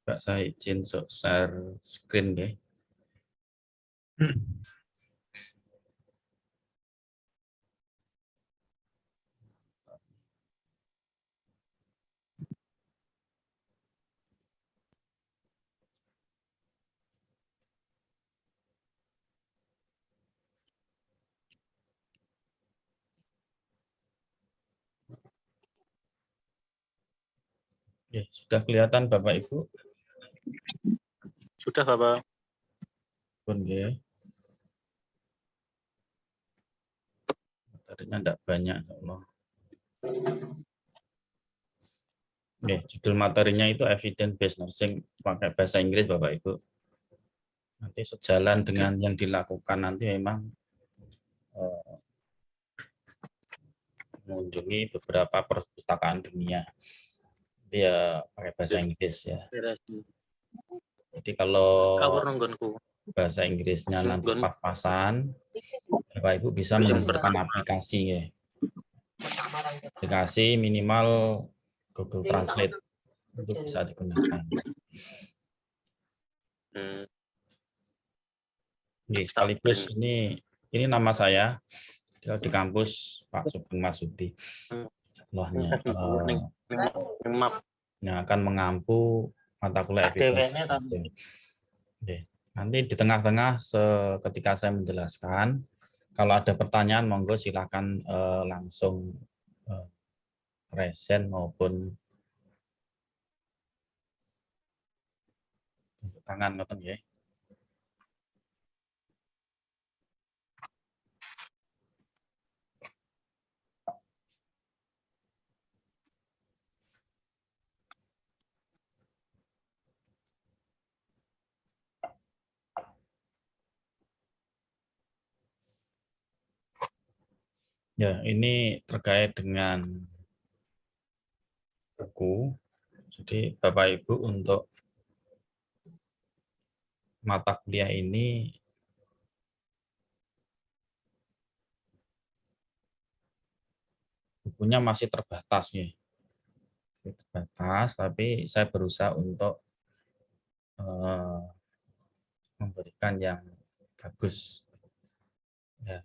Mbak, saya izin share screen ya. Oke, sudah kelihatan Bapak Ibu? Sudah, Bapak. Oke. Materinya tidak banyak, Allah. Oke, judul materinya itu Evidence Based Nursing pakai bahasa Inggris Bapak Ibu. Nanti sejalan dengan yang dilakukan nanti memang mengunjungi beberapa perpustakaan dunia. Dia pakai bahasa Inggris ya. Jadi kalau bahasa Inggrisnya nanti pas-pasan, Bapak Ibu bisa mengumpulkan aplikasi ya. Aplikasi minimal Google Translate itu bisa digunakan. Sekaligus ini nama saya di kampus Pak Sugeng Masudi. Setelahnya yang akan mengampu mata kuliah evidence. Nanti di tengah-tengah ketika saya menjelaskan, kalau ada pertanyaan monggo silakan langsung resen maupun tangan ngoten ya. Ya, ini terkait dengan buku. Jadi Bapak Ibu untuk mata kuliah ini bukunya masih terbatas ya. Terbatas, tapi saya berusaha untuk memberikan yang bagus. Ya.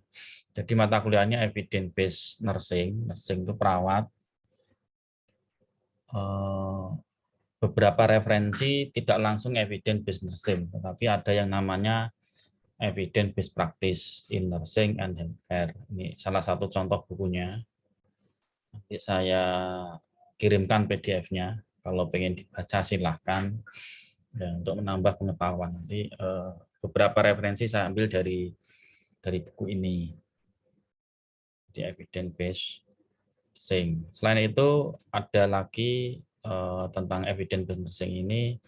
Jadi mata kuliahnya evidence based nursing, nursing itu perawat. Beberapa referensi tidak langsung evidence based nursing, tetapi ada yang namanya evidence based practice in nursing and healthcare. Ini salah satu contoh bukunya. Nanti saya kirimkan PDF-nya. Kalau pengen dibaca silahkan ya, untuk menambah pengetahuan. Nanti beberapa referensi saya ambil dari buku ini. Di evidence based nursing. Selain itu ada lagi tentang evidence based nursing ini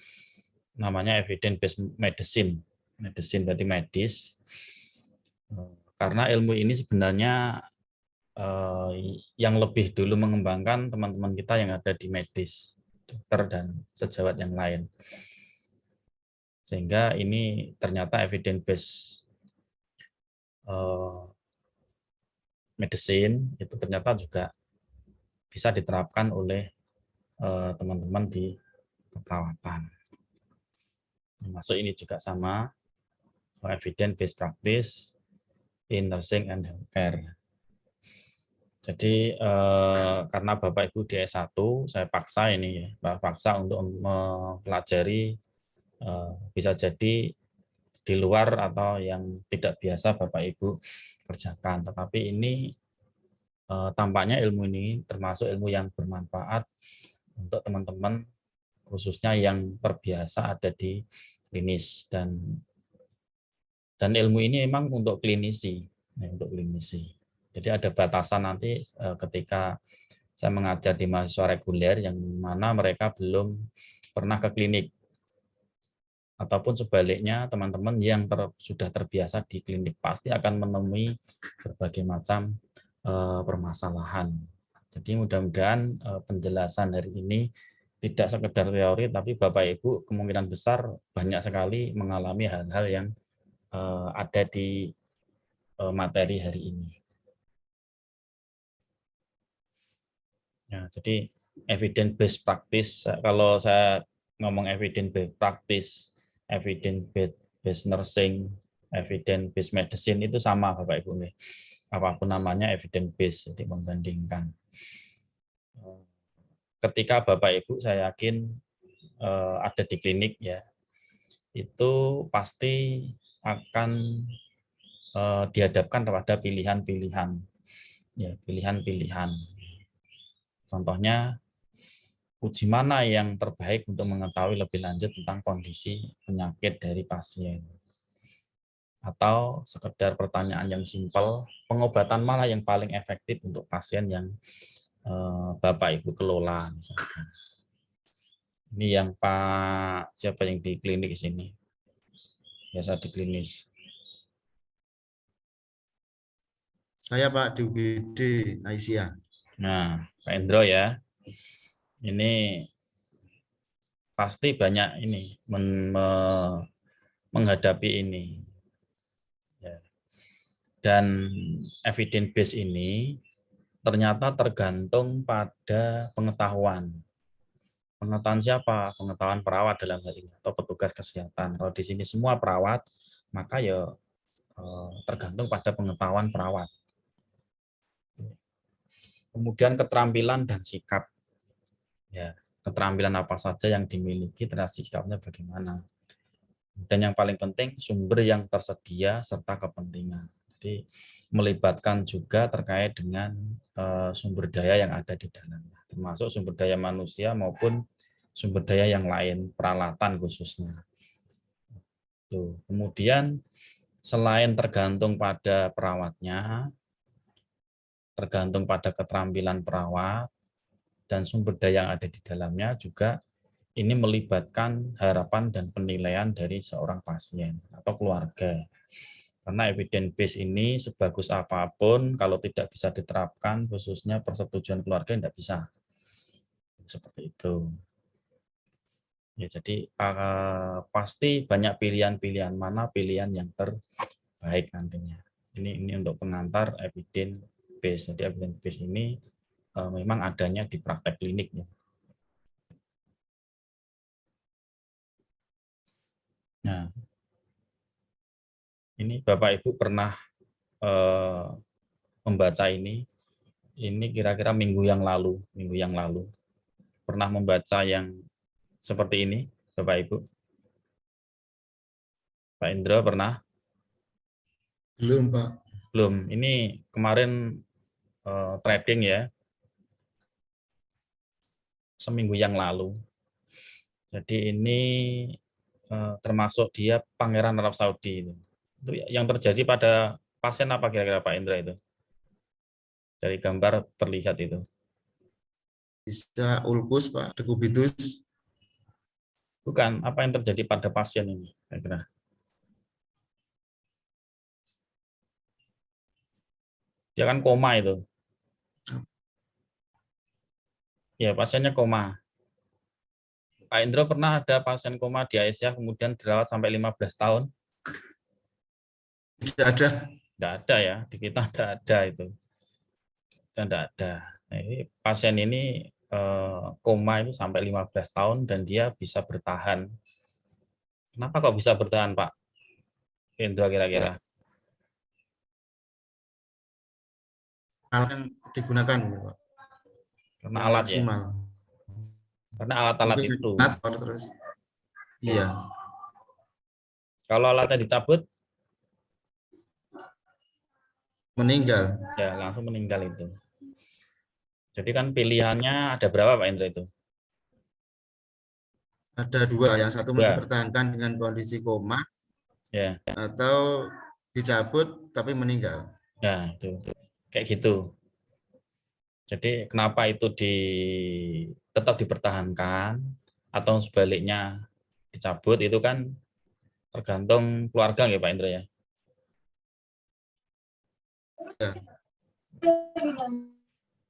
namanya evidence based medicine. Medicine berarti medis. Karena ilmu ini sebenarnya yang lebih dulu mengembangkan teman-teman kita yang ada di medis, dokter dan sejawat yang lain. Sehingga ini ternyata evidence based medicine itu ternyata juga bisa diterapkan oleh teman-teman di keperawatan. Masuk ini juga sama evidence based practice in nursing and healthcare. Jadi karena Bapak Ibu di S1, saya paksa ini ya, paksa untuk mempelajari bisa jadi di luar atau yang tidak biasa Bapak Ibu kerjakan. Tetapi ini tampaknya ilmu ini termasuk ilmu yang bermanfaat untuk teman-teman khususnya yang terbiasa ada di klinis dan ilmu ini memang untuk klinisi, untuk klinisi. Jadi ada batasan nanti ketika saya mengajar di mahasiswa reguler yang mana mereka belum pernah ke klinik ataupun sebaliknya teman-teman yang sudah terbiasa di klinik pasti akan menemui berbagai macam permasalahan. Jadi mudah-mudahan penjelasan hari ini tidak sekedar teori, tapi Bapak Ibu kemungkinan besar banyak sekali mengalami hal-hal yang ada di materi hari ini. Ya, jadi evidence based practice kalau saya ngomong evidence-based practice, evidence-based nursing, evidence-based medicine itu sama Bapak Ibu. Apapun namanya evidence-based, jadi membandingkan. Ketika Bapak Ibu saya yakin ada di klinik ya, itu pasti akan dihadapkan kepada pilihan-pilihan. Ya, pilihan-pilihan. Contohnya, uji mana yang terbaik untuk mengetahui lebih lanjut tentang kondisi penyakit dari pasien. Atau sekedar pertanyaan yang simpel, pengobatan mana yang paling efektif untuk pasien yang Bapak Ibu kelola misalkan. Ini yang Pak siapa yang di klinik di sini? Biasa di klinis. Saya Pak di UGD Aisyah. Nah, Pak Endro ya. Ini pasti banyak ini menghadapi ini. Ya. Dan evidence base ini ternyata tergantung pada pengetahuan. Pengetahuan siapa? Pengetahuan perawat dalam hal ini atau petugas kesehatan. Kalau di sini semua perawat, maka ya tergantung pada pengetahuan perawat. Kemudian keterampilan dan sikap. Ya, keterampilan apa saja yang dimiliki, terhadap sikapnya bagaimana. Dan yang paling penting sumber yang tersedia serta kepentingan. Jadi melibatkan juga terkait dengan sumber daya yang ada di dalamnya, termasuk sumber daya manusia maupun sumber daya yang lain, peralatan khususnya. Tuh. Kemudian selain tergantung pada perawatnya, tergantung pada keterampilan perawat dan sumber daya yang ada di dalamnya, juga ini melibatkan harapan dan penilaian dari seorang pasien atau keluarga. Karena evidence base ini sebagus apapun kalau tidak bisa diterapkan, khususnya persetujuan keluarga tidak bisa. Seperti itu. Ya, jadi pasti banyak pilihan-pilihan, mana pilihan yang terbaik nantinya. Ini untuk pengantar evidence base. Jadi evidence base ini memang adanya di praktek kliniknya. Nah, ini Bapak Ibu pernah membaca ini kira-kira minggu yang lalu pernah membaca yang seperti ini, Bapak Ibu. Pak Indra pernah? Belum Pak. Belum. Ini kemarin trading ya, seminggu yang lalu. Jadi ini termasuk dia Pangeran Arab Saudi itu. Itu yang terjadi pada pasien apa kira-kira Pak Indra itu? Dari gambar terlihat itu. Bisa ulkus Pak, dekubitus. Bukan, apa yang terjadi pada pasien ini kira-kira? Dia kan koma itu. Ya, pasiennya koma. Pak Indro pernah ada pasien koma di Aisyah kemudian dirawat sampai 15 tahun? Tidak ada. Tidak ada ya, di kita tidak ada itu. Dan tidak ada. Nah, ini pasien ini koma itu sampai 15 tahun dan dia bisa bertahan. Kenapa kok bisa bertahan, Pak Indro kira-kira? Alat yang digunakan Pak, Karena yang alat ya. maksimal. Karena alat-alat Mungkin itu. terus. Iya. Kalau alatnya dicabut, Meninggal. ya langsung meninggal itu. Jadi kan pilihannya ada berapa Pak Indro itu? Ada dua, yang satu mau Dua. dipertahankan dengan kondisi koma Ya, atau dicabut tapi meninggal. nah itu kayak gitu. Jadi kenapa itu tetap dipertahankan atau sebaliknya dicabut itu kan tergantung keluarga ya Pak Indra ya. Ya.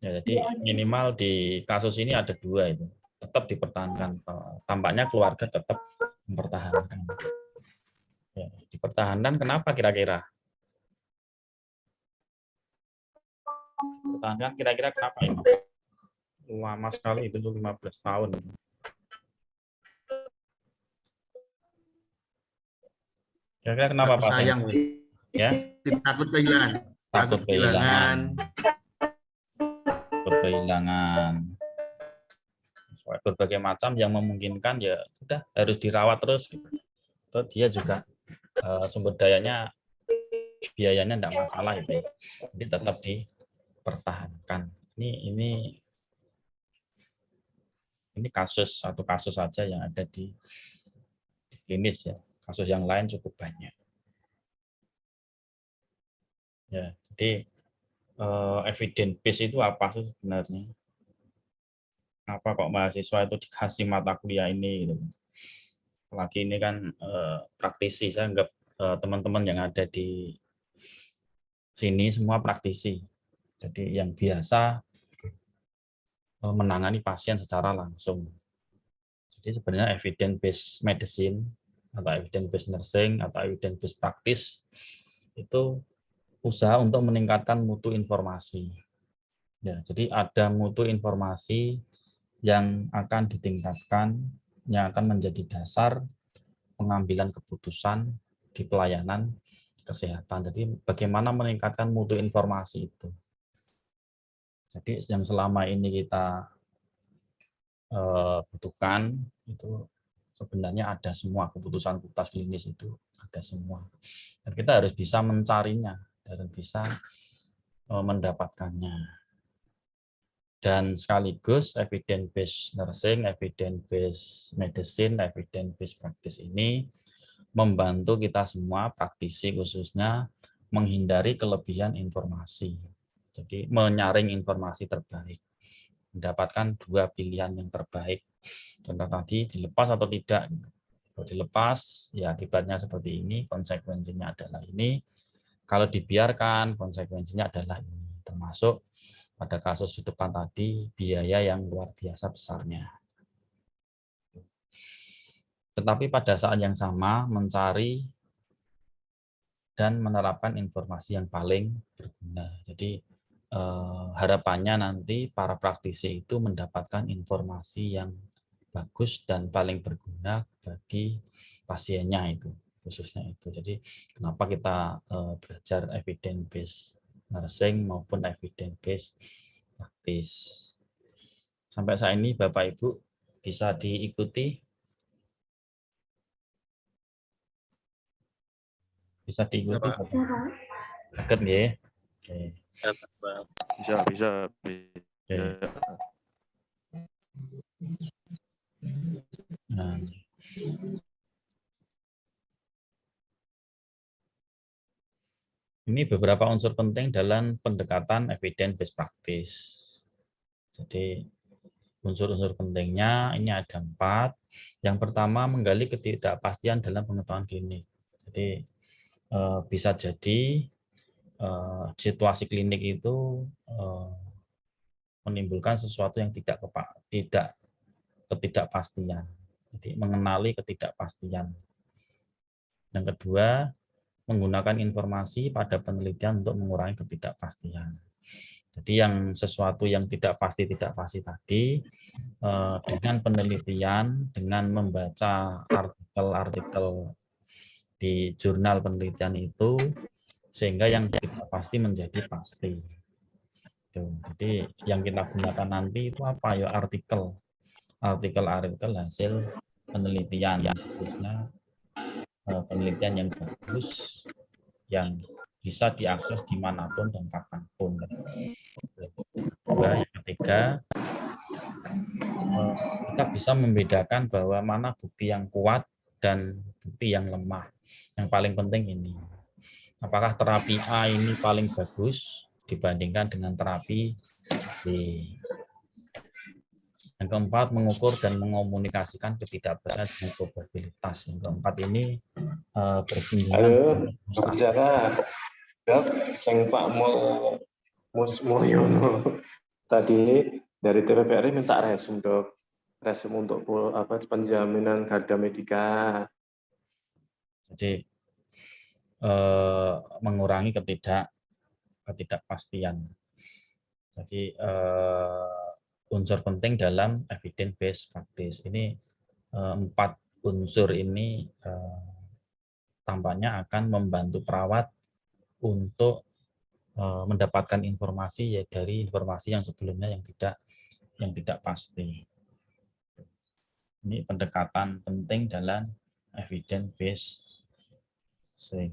Ya, jadi minimal di kasus ini ada dua itu tetap dipertahankan. Tampaknya keluarga tetap mempertahankan. Ya, dipertahankan kenapa kira-kira? Pertahankan kira-kira kenapa ini? Lama sekali itu 15 tahun. Kira-kira kenapa Aku Pak Sen? sayang, weh. Ya, Takut kehilangan. takut kehilangan, Kehilangan. takut kehilangan. Berbagai macam yang memungkinkan ya udah harus dirawat terus. Gitu. Terus dia juga sumber dayanya, biayanya tidak masalah itu. Jadi tetap dipertahankan. Ini satu kasus saja yang ada di klinis ya. Kasus yang lain cukup banyak. Ya, jadi evidence base itu apa sih sebenarnya? Apa kok mahasiswa itu dikasih mata kuliah ini gitu. Apalagi ini kan praktisi, saya anggap teman-teman yang ada di sini semua praktisi. Jadi yang biasa menangani pasien secara langsung. Jadi sebenarnya evidence based medicine atau evidence based nursing atau evidence based practice itu usaha untuk meningkatkan mutu informasi. Ya, jadi ada mutu informasi yang akan ditingkatkan, yang akan menjadi dasar pengambilan keputusan di pelayanan kesehatan. Jadi bagaimana meningkatkan mutu informasi itu. Jadi yang selama ini kita butuhkan itu sebenarnya ada semua, keputusan klinis itu ada semua. Dan kita harus bisa mencarinya, dan bisa mendapatkannya. Dan sekaligus evidence based nursing, evidence based medicine, evidence based practice ini membantu kita semua praktisi khususnya menghindari kelebihan informasi. Jadi menyaring informasi terbaik, mendapatkan dua pilihan yang terbaik. Contoh tadi dilepas atau tidak. Kalau dilepas ya akibatnya seperti ini, konsekuensinya adalah ini. Kalau dibiarkan konsekuensinya adalah ini, termasuk pada kasus di depan tadi, biaya yang luar biasa besarnya. Tetapi pada saat yang sama, mencari dan menerapkan informasi yang paling berguna. Jadi harapannya nanti para praktisi itu mendapatkan informasi yang bagus dan paling berguna bagi pasiennya itu, khususnya itu. Jadi kenapa kita belajar evidence based nursing maupun evidence based practice. Sampai saat ini Bapak Ibu bisa diikuti? Bisa diikuti? Bapak. Deket nggih? Oke. Bisa. Oke. Nah, ini beberapa unsur penting dalam pendekatan evidence based practice. Jadi unsur-unsur pentingnya ini ada 4. Yang pertama, menggali ketidakpastian dalam pengetahuan klinik. Jadi bisa jadi situasi klinik itu menimbulkan sesuatu yang tidak ketidakpastian. Jadi mengenali ketidakpastian. Yang kedua, menggunakan informasi pada penelitian untuk mengurangi ketidakpastian. Jadi yang sesuatu yang tidak pasti tadi dengan penelitian, dengan membaca artikel-artikel di jurnal penelitian itu, sehingga yang tidak pasti menjadi pasti. Jadi yang kita gunakan nanti itu apa ya, artikel hasil penelitian, khususnya penelitian yang bagus, yang bisa diakses dimanapun dan kapanpun. Yang ketiga, kita bisa membedakan bahwa mana bukti yang kuat dan bukti yang lemah. Yang paling penting ini, apakah terapi A ini paling bagus dibandingkan dengan terapi B. Yang keempat, mengukur dan mengomunikasikan ketidakpastian dengan probabilitas. Yang keempat ini bersinggungan. Halo, bicara Dok, sing Pak Mulyono tadi dari TPPRI minta resum Dok, resum untuk penjaminan harga medika. Jadi mengurangi ketidakpastian. Jadi unsur penting dalam evidence based practice ini 4 unsur ini tampaknya akan membantu perawat untuk mendapatkan informasi ya dari informasi yang sebelumnya yang tidak pasti. Ini pendekatan penting dalam evidence based nursing.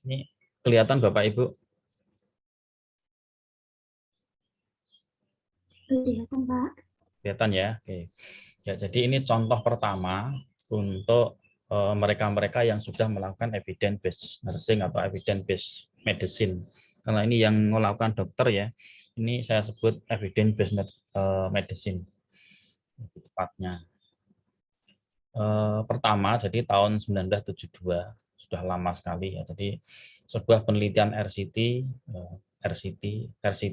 Ini kelihatan Bapak Ibu? Kelihatan, Pak. Kelihatan ya. Oke. Ya, jadi ini contoh pertama untuk mereka-mereka yang sudah melakukan evidence based nursing atau evidence based medicine. Karena ini yang melakukan dokter ya. Ini saya sebut evidence based medicine. Lebih tepatnya. Pertama, jadi tahun 1972 sudah lama sekali ya. Jadi sebuah penelitian RCT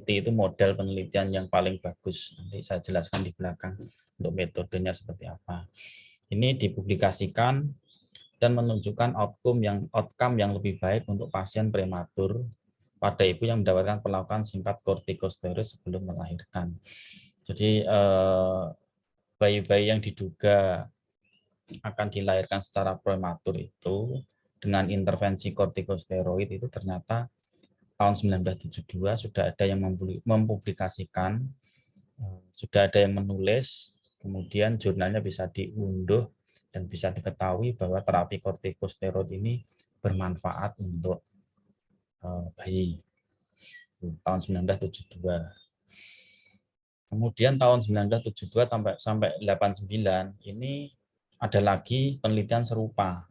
itu model penelitian yang paling bagus. Nanti saya jelaskan di belakang untuk metodenya seperti apa. Ini dipublikasikan dan menunjukkan outcome yang lebih baik untuk pasien prematur pada ibu yang mendapatkan perlakuan singkat kortikosteroid sebelum melahirkan. Jadi bayi-bayi yang diduga akan dilahirkan secara prematur itu dengan intervensi kortikosteroid itu ternyata tahun 1972 sudah ada yang mempublikasikan, sudah ada yang menulis, kemudian jurnalnya bisa diunduh dan bisa diketahui bahwa terapi kortikosteroid ini bermanfaat untuk bayi. Tahun 1972. Kemudian tahun 1972 sampai 89 ini ada lagi penelitian serupa.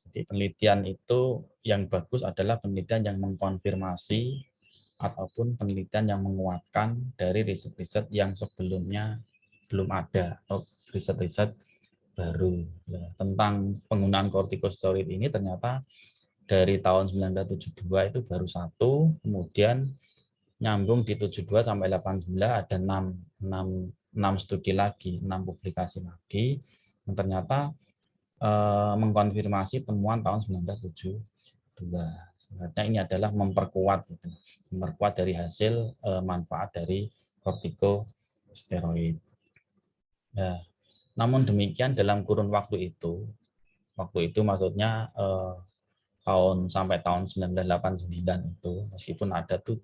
Jadi penelitian itu yang bagus adalah penelitian yang mengkonfirmasi ataupun penelitian yang menguatkan dari riset-riset yang sebelumnya belum ada atau riset-riset baru. Ya, tentang penggunaan kortikosteroid ini ternyata dari tahun 1972 itu baru satu, kemudian nyambung di 72 sampai 89 ada 6 studi lagi, 6 publikasi lagi yang ternyata mengkonfirmasi temuan tahun 1972. Sebenarnya ini adalah memperkuat dari hasil manfaat dari kortikosteroid. Nah, namun demikian dalam kurun waktu itu maksudnya sampai tahun 1989 itu, meskipun ada 7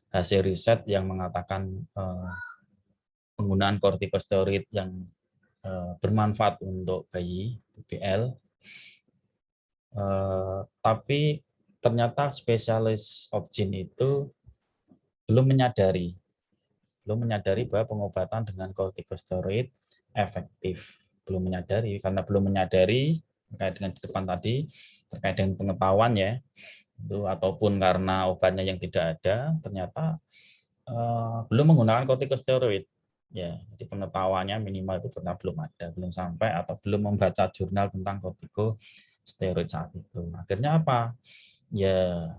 hasil riset yang mengatakan penggunaan kortikosteroid yang bermanfaat untuk bayi BPL, tapi ternyata spesialis obgyn itu belum menyadari bahwa pengobatan dengan kortikosteroid efektif. Karena belum menyadari terkait dengan di depan tadi, terkait dengan pengetahuan ya, itu ataupun karena obatnya yang tidak ada, ternyata belum menggunakan kortikosteroid. Ya, jadi pengetahuannya minimal itu belum ada, belum sampai atau belum membaca jurnal tentang kortikosteroid saat itu. Akhirnya apa? Ya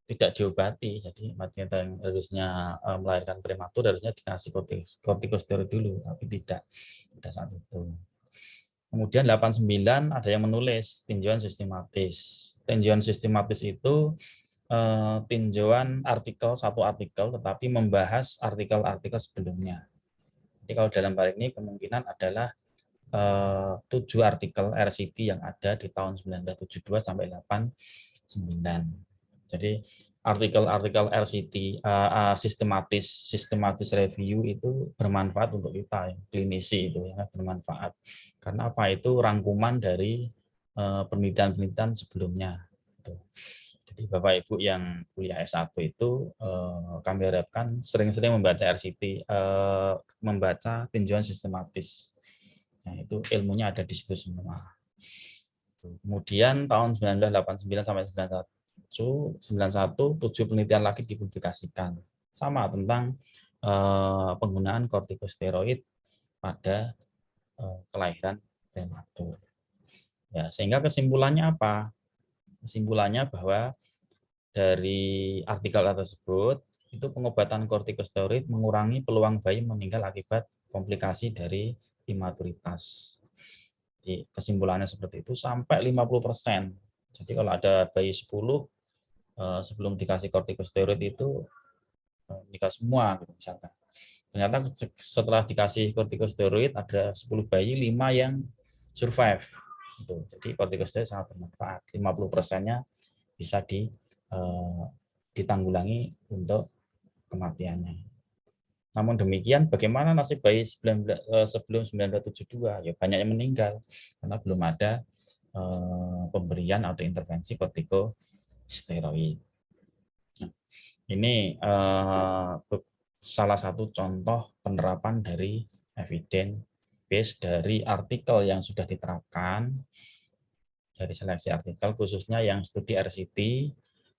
tidak diobati. Jadi wanita yang harusnya melahirkan prematur harusnya dikasih kortikosteroid dulu, tapi tidak saat itu. Kemudian 89 ada yang menulis tinjauan sistematis. Tinjauan sistematis itu tinjauan satu artikel tetapi membahas artikel-artikel sebelumnya. Jadi kalau dalam hal ini kemungkinan adalah 7 artikel RCT yang ada di tahun 1972 sampai 89. Jadi artikel-artikel RCT sistematis review itu bermanfaat untuk kita klinisi itu ya, bermanfaat. Karena apa? Itu rangkuman dari penelitian-penelitian sebelumnya. Jadi Bapak Ibu yang kuliah S1 itu kami harapkan sering-sering membaca RCT, membaca tinjauan sistematis. Nah, itu ilmunya ada di situ semua. Kemudian tahun 1989 sampai 91 7 penelitian lagi dipublikasikan. Sama tentang penggunaan kortikosteroid pada kelahiran prematur. Ya, sehingga kesimpulannya apa? Kesimpulannya bahwa dari artikel tersebut itu pengobatan kortikosteroid mengurangi peluang bayi meninggal akibat komplikasi dari imaturitas. Jadi kesimpulannya seperti itu sampai 50%. Jadi kalau ada bayi 10 sebelum dikasih kortikosteroid itu meninggal semua gitu misalkan. Ternyata setelah dikasih kortikosteroid ada 10 bayi, 5 yang survive. Gitu. Jadi kortikosteroid sangat bermanfaat. 50%-nya bisa ditanggulangi untuk kematiannya. Namun demikian, bagaimana nasib bayi sebelum 1972? Ya banyak yang meninggal karena belum ada pemberian atau intervensi kortikosteroid. Ini salah satu contoh penerapan dari evidence base dari artikel yang sudah diterapkan, dari seleksi artikel khususnya yang studi RCT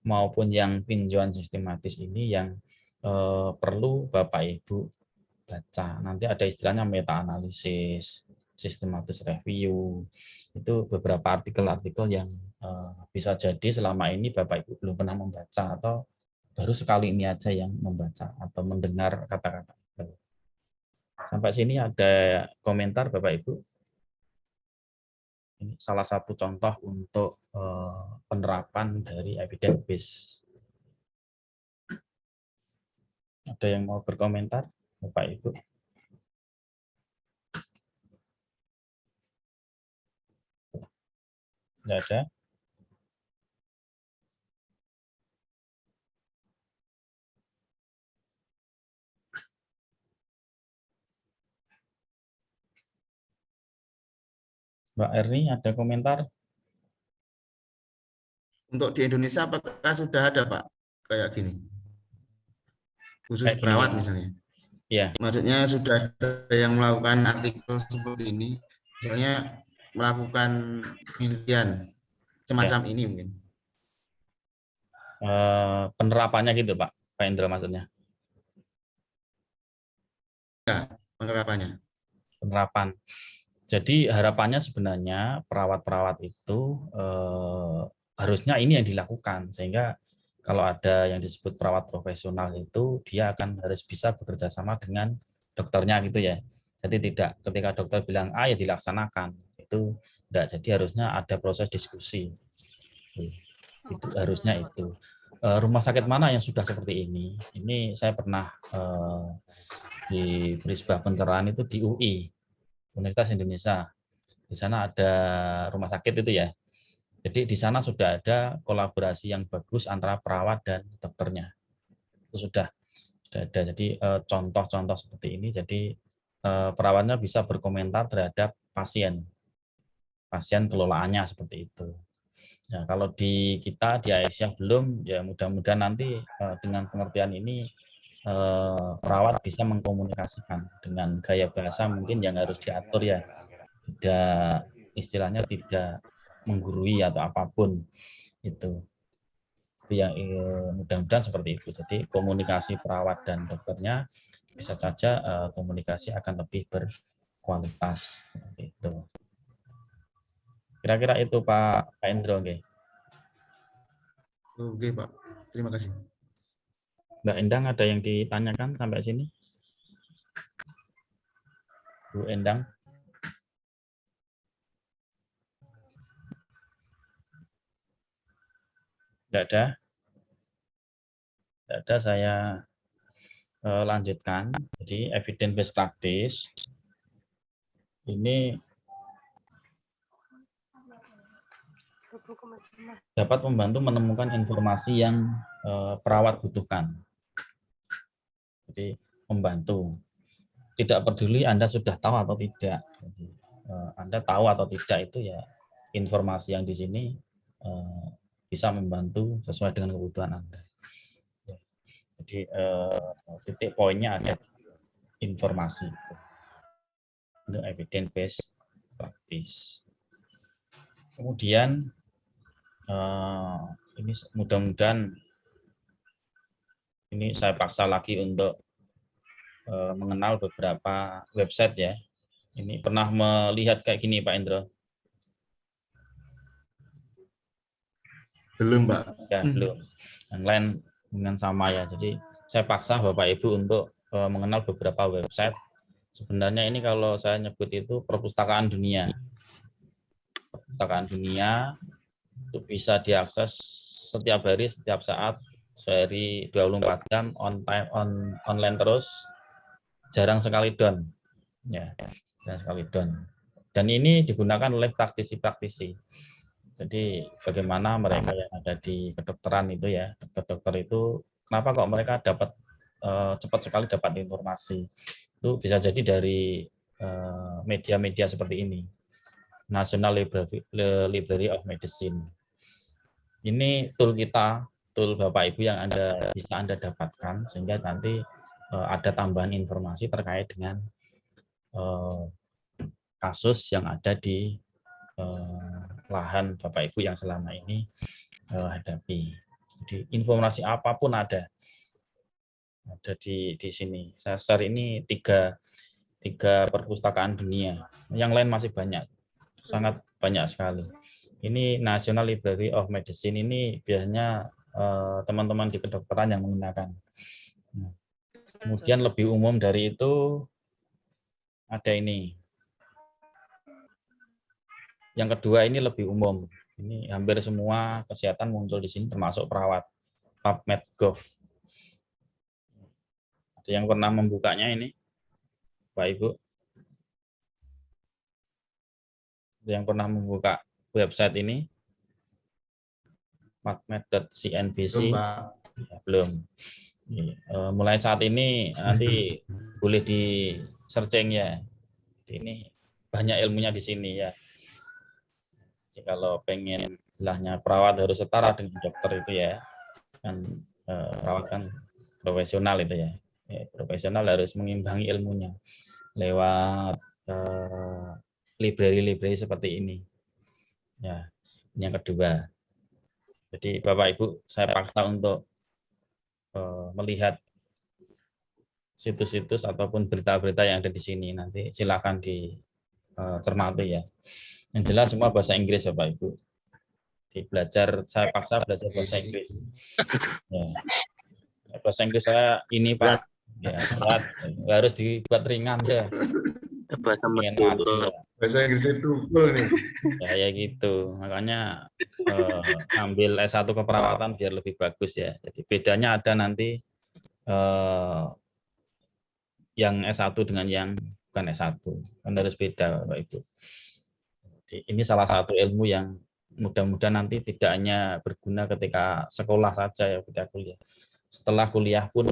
maupun yang tinjauan sistematis ini yang perlu Bapak Ibu baca. Nanti ada istilahnya meta-analisis, sistematis review. Itu beberapa artikel-artikel yang bisa jadi selama ini Bapak Ibu belum pernah membaca atau baru sekali ini aja yang membaca atau mendengar kata-kata itu. Sampai sini ada komentar Bapak Ibu? Ini salah satu contoh untuk penerapan dari evidence base. Ada yang mau berkomentar, Bapak Ibu? Tidak ada? Mbak Erni, ada komentar? Untuk di Indonesia apakah sudah ada Pak kayak gini? Khusus Kayak gini, perawat Pak. misalnya. Ya, Maksudnya sudah ada yang melakukan artikel seperti ini, misalnya melakukan penelitian semacam ini mungkin. penerapannya gitu Pak Indra maksudnya. Penerapannya. Penerapan. Jadi harapannya sebenarnya perawat-perawat itu harusnya ini yang dilakukan sehingga kalau ada yang disebut perawat profesional itu dia akan harus bisa bekerja sama dengan dokternya gitu ya. Jadi tidak ketika dokter bilang A ya dilaksanakan itu tidak. Jadi harusnya ada proses diskusi. Itu harusnya itu. Rumah sakit mana yang sudah seperti ini? Ini saya pernah diberi sebuah pencerahan itu di UI. Universitas Indonesia. Di sana ada rumah sakit itu ya. Jadi di sana sudah ada kolaborasi yang bagus antara perawat dan dokternya. Itu sudah ada. Jadi contoh-contoh seperti ini. Jadi perawatnya bisa berkomentar terhadap pasien kelolaannya seperti itu. Nah, kalau di kita di Aisyah belum, ya mudah-mudahan nanti dengan pengertian ini perawat bisa mengkomunikasikan dengan gaya bahasa mungkin yang harus diatur ya. Tidak istilahnya tidak menggurui atau apapun itu yang mudah-mudahan seperti itu. Jadi komunikasi perawat dan dokternya bisa saja komunikasi akan lebih berkualitas seperti itu. Kira-kira itu Pak Endro. Oke Pak, terima kasih. Mbak Endang ada yang ditanyakan sampai sini? Bu Endang? Tidak ada? Tidak ada, saya lanjutkan. Jadi evidence based practice ini dapat membantu menemukan informasi yang perawat butuhkan. Jadi membantu. Tidak peduli Anda sudah tahu atau tidak. Jadi, Anda tahu atau tidak itu ya informasi yang di sini bisa membantu sesuai dengan kebutuhan Anda. Jadi titik poinnya ada informasi untuk evidence based practice. Kemudian ini mudah-mudahan ini saya paksa lagi untuk mengenal beberapa website ya. Ini pernah melihat kayak gini Pak Indro? Belum Pak. Ya belum. Yang lain dengan sama ya. Jadi saya paksa Bapak Ibu untuk mengenal beberapa website. Sebenarnya ini kalau saya nyebut itu perpustakaan dunia. Perpustakaan dunia itu bisa diakses setiap hari, setiap saat, sehari 24 jam online terus, jarang sekali down. Ya, jarang sekali down. Dan ini digunakan oleh praktisi-praktisi. Jadi bagaimana mereka yang ada di kedokteran itu ya, dokter-dokter itu kenapa kok mereka dapat cepat sekali dapat informasi. Itu bisa jadi dari media-media seperti ini. National Library of Medicine. Ini tool kita, tool Bapak Ibu yang bisa Anda dapatkan sehingga nanti ada tambahan informasi terkait dengan kasus yang ada di lahan Bapak Ibu yang selama ini hadapi. Jadi informasi apapun ada di sini. Saya share ini tiga perpustakaan dunia. Yang lain masih banyak, sangat banyak sekali. Ini National Library of Medicine ini biasanya teman-teman di kedokteran yang menggunakan. Kemudian lebih umum dari itu ada ini. Yang kedua ini lebih umum. Ini hampir semua kesehatan muncul di sini termasuk perawat. PubMed.gov. Ada yang pernah membukanya ini, Pak Ibu? Ada yang pernah membuka website ini? PubMed.cnbc? Belum. Mulai saat ini nanti boleh di searching ya. Ini banyak ilmunya di sini ya. Jadi kalau pengen istilahnya perawat harus setara dengan dokter itu ya. Kan perawat kan profesional itu ya. Profesional harus mengimbangi ilmunya lewat library-library seperti ini. Ya, ini yang kedua. Jadi Bapak Ibu, saya paksa untuk melihat situs-situs ataupun berita-berita yang ada di sini. Nanti silakan dicermati ya. Yang jelas semua bahasa Inggris ya Pak Ibu. Saya paksa belajar bahasa Inggris. Ya. Bahasa Inggris saya ini Pak, ya berat, harus dibuat ringan ya. Bahasa Inggris itu nih. Ya gitu. Makanya ambil S1 keperawatan biar lebih bagus ya. Jadi bedanya ada nanti yang S1 dengan yang bukan S1. Kan harus beda Bapak Ibu. Jadi ini salah satu ilmu yang mudah-mudahan nanti tidak hanya berguna ketika sekolah saja ya, ketika kuliah. Setelah kuliah pun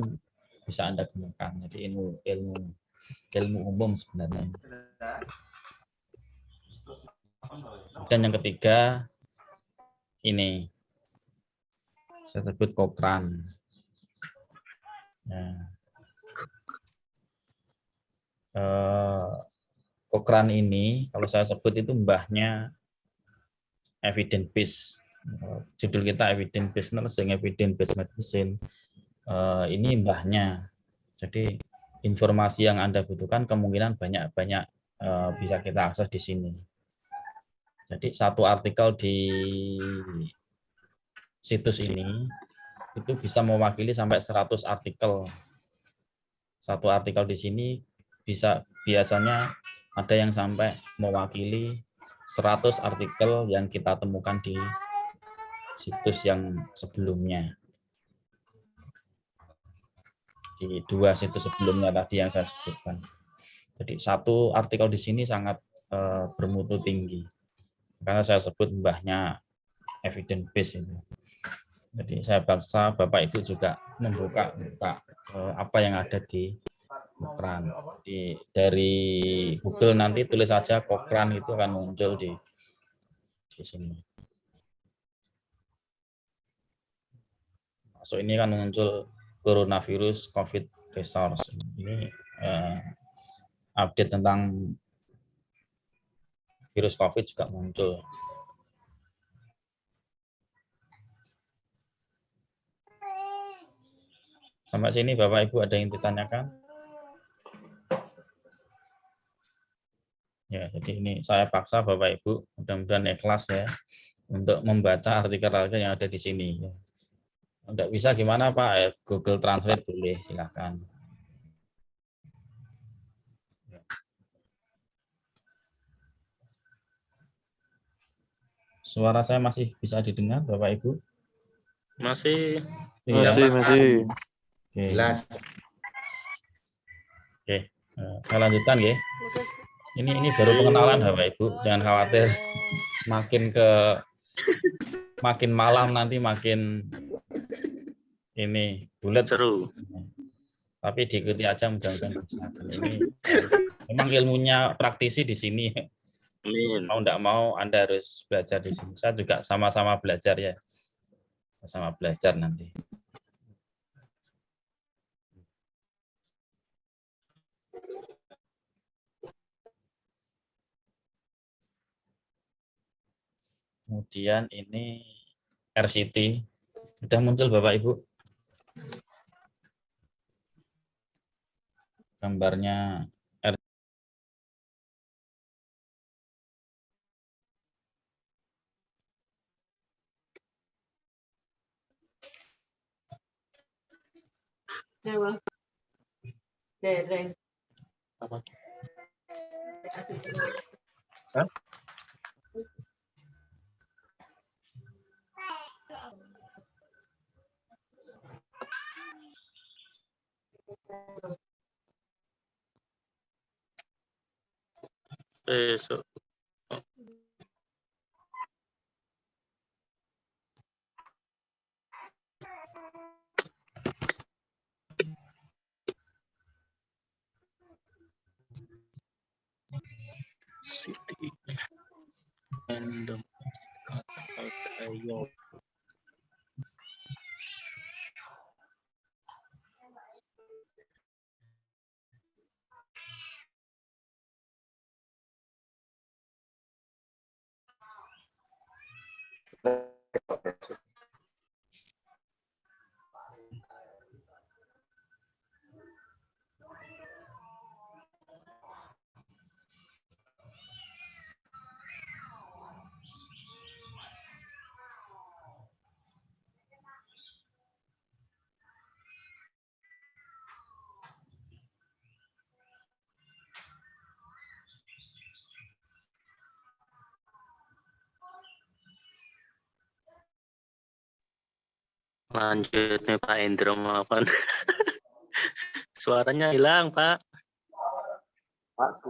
bisa Anda gunakan. Jadi ilmu umum sebenarnya. Dan yang ketiga ini saya sebut Cochrane. Nah, Cochrane ini kalau saya sebut itu mbahnya evidence based. Judul kita evidence based nursing, evidence based medicine. Ini mbahnya. Jadi informasi yang Anda butuhkan kemungkinan banyak bisa kita akses di sini. Jadi satu artikel di situs ini itu bisa mewakili sampai 100 artikel. Satu artikel di sini biasanya ada yang sampai mewakili 100 artikel yang kita temukan di situs yang sebelumnya. Di dua situs sebelumnya tadi yang saya sebutkan. Jadi satu artikel di sini sangat bermutu tinggi. Karena saya sebut mbahnya evidence based itu. Jadi saya paksa Bapak Ibu juga membuka apa yang ada di Cochrane. Dari Google nanti tulis saja Cochrane itu akan muncul di sini. Masuk ini kan muncul coronavirus COVID resource. Ini update tentang virus COVID juga muncul. Sampai sini Bapak Ibu ada yang ditanyakan? Ya, jadi ini saya paksa Bapak Ibu, mudah-mudahan ikhlas ya untuk membaca artikel-artikel yang ada di sini. Tidak bisa gimana Pak? Google Translate boleh, silakan. Suara saya masih bisa didengar Bapak Ibu? Masih. Iya. Bisa, Pak. Masih. Oke. Jelas. Oke. Saya lanjutkan ya. Ini baru pengenalan Bapak Ibu, jangan khawatir. Makin malam nanti makin ini bulat. Seru. Tapi diikuti aja mudah-mudahan bisa. Ini memang ilmunya praktisi di sini. Amin. Mau enggak mau Anda harus belajar di sini. Saya juga sama-sama belajar ya. Sama belajar nanti. Kemudian ini RCT. Sudah muncul Bapak Ibu. Gambarnya Besok. City. And ayo. Lanjut nih Pak Indro maafkan. Suaranya hilang Pak. Pak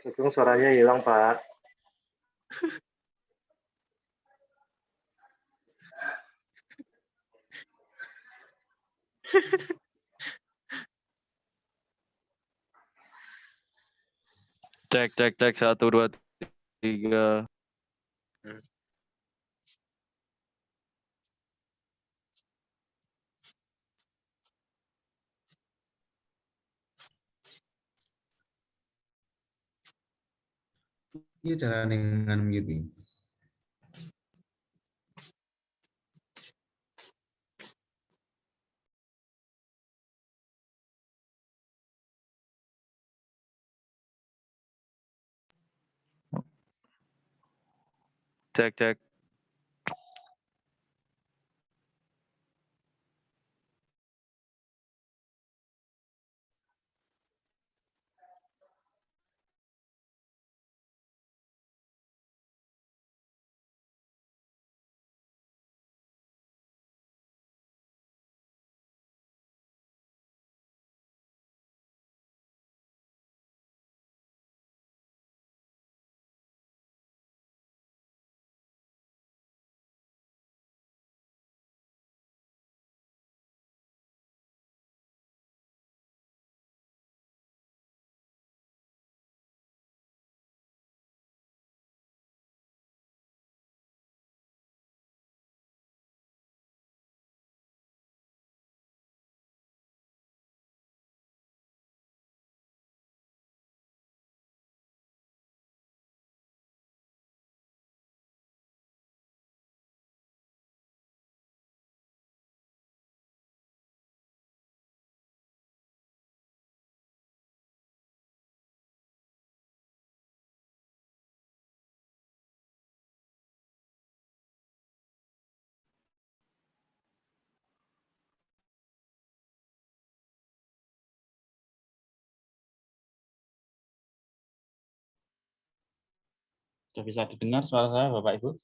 Sugeng suaranya hilang, Pak. Cek 1 2 3. Iya cara dengan mute. Cek. sudah bisa didengar suara saya Bapak Ibu?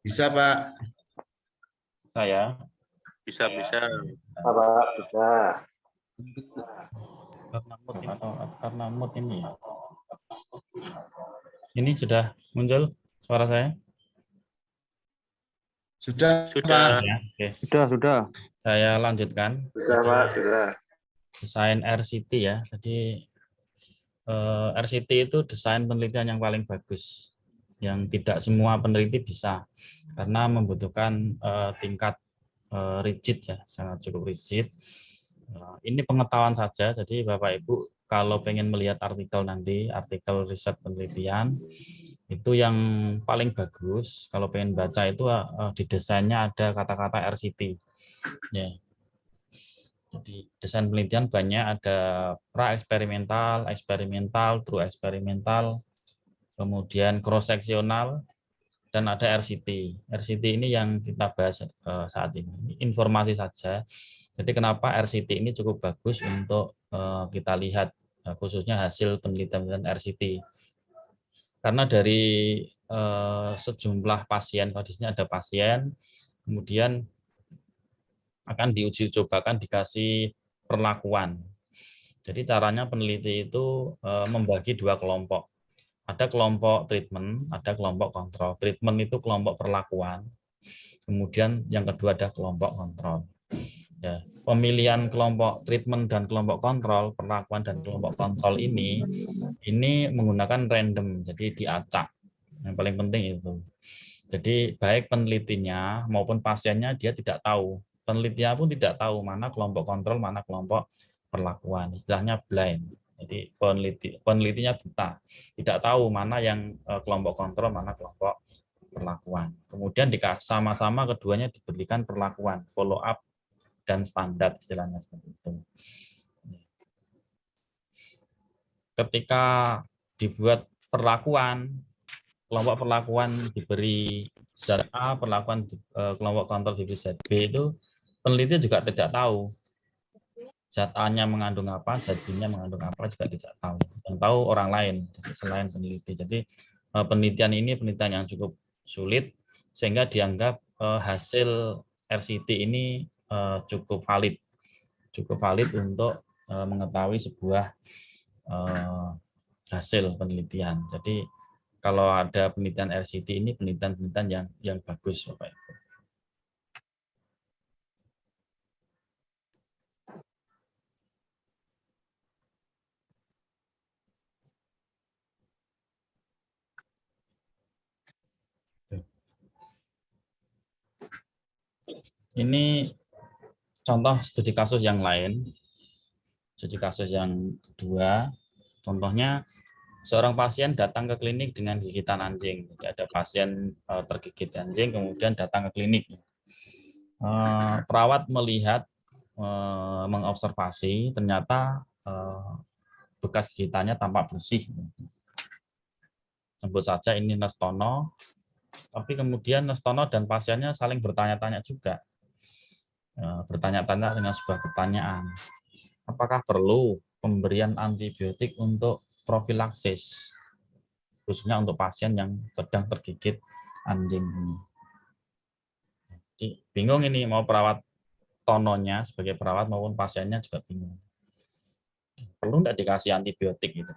Bisa, Pak. Saya Bisa. Pak, bisa. karena mood atau karena mood ini ya. Ini sudah muncul suara saya? Sudah, Pak. Sudah. Ya, oke. Sudah. Saya lanjutkan. Sudah, Pak, sudah. Desain RCT ya. Jadi RCT itu desain penelitian yang paling bagus, yang tidak semua peneliti bisa, karena membutuhkan tingkat rigid ya, sangat cukup rigid. Ini pengetahuan saja, jadi Bapak Ibu kalau pengen melihat artikel nanti, artikel riset penelitian, itu yang paling bagus, kalau pengen baca itu di desainnya ada kata-kata RCT. Ya. Jadi desain penelitian banyak, ada pra-eksperimental, eksperimental, true eksperimental, kemudian cross-seksional, dan ada RCT. RCT ini yang kita bahas saat ini. Informasi saja. Jadi kenapa RCT ini cukup bagus untuk kita lihat, khususnya hasil penelitian RCT. Karena dari sejumlah pasien, kalau di sini ada pasien, kemudian akan diuji cobakan dikasih perlakuan. Jadi caranya peneliti itu membagi dua kelompok. Ada kelompok treatment, ada kelompok kontrol. Treatment itu kelompok perlakuan. Kemudian yang kedua ada kelompok kontrol. Ya, pemilihan kelompok treatment dan kelompok kontrol, perlakuan dan kelompok kontrol ini menggunakan random, jadi diacak. Yang paling penting itu. Jadi baik penelitinya maupun pasiennya dia tidak tahu. Penelitinya pun tidak tahu mana kelompok kontrol, mana kelompok perlakuan. Istilahnya blind. Jadi penelitinya buta, tidak tahu mana yang kelompok kontrol, mana kelompok perlakuan. Kemudian sama-sama keduanya diberikan perlakuan, follow up dan standar, istilahnya seperti itu. Ketika dibuat perlakuan, kelompok perlakuan diberi zat A, kelompok kontrol diberi zat B, itu peneliti juga tidak tahu zat A-nya mengandung apa, zat B-nya mengandung apa juga tidak tahu. Yang tahu orang lain selain peneliti. Jadi penelitian ini penelitian yang cukup sulit sehingga dianggap hasil RCT ini cukup valid untuk mengetahui sebuah hasil penelitian. Jadi kalau ada penelitian RCT ini penelitian yang bagus, Bapak Ibu. Ini contoh studi kasus yang lain. Studi kasus yang kedua, contohnya seorang pasien datang ke klinik dengan gigitan anjing. Jadi ada pasien tergigit anjing, kemudian datang ke klinik. Perawat melihat, mengobservasi, ternyata bekas gigitannya tampak bersih. Sebut saja ini Nestono, tapi kemudian Nestono dan pasiennya saling bertanya-tanya juga. Bertanya-tanya dengan sebuah pertanyaan. Apakah perlu pemberian antibiotik untuk profilaksis, khususnya untuk pasien yang sedang tergigit anjing ini? Jadi bingung ini, mau perawat Tononya sebagai perawat maupun pasiennya juga bingung. Perlu nggak dikasih antibiotik gitu?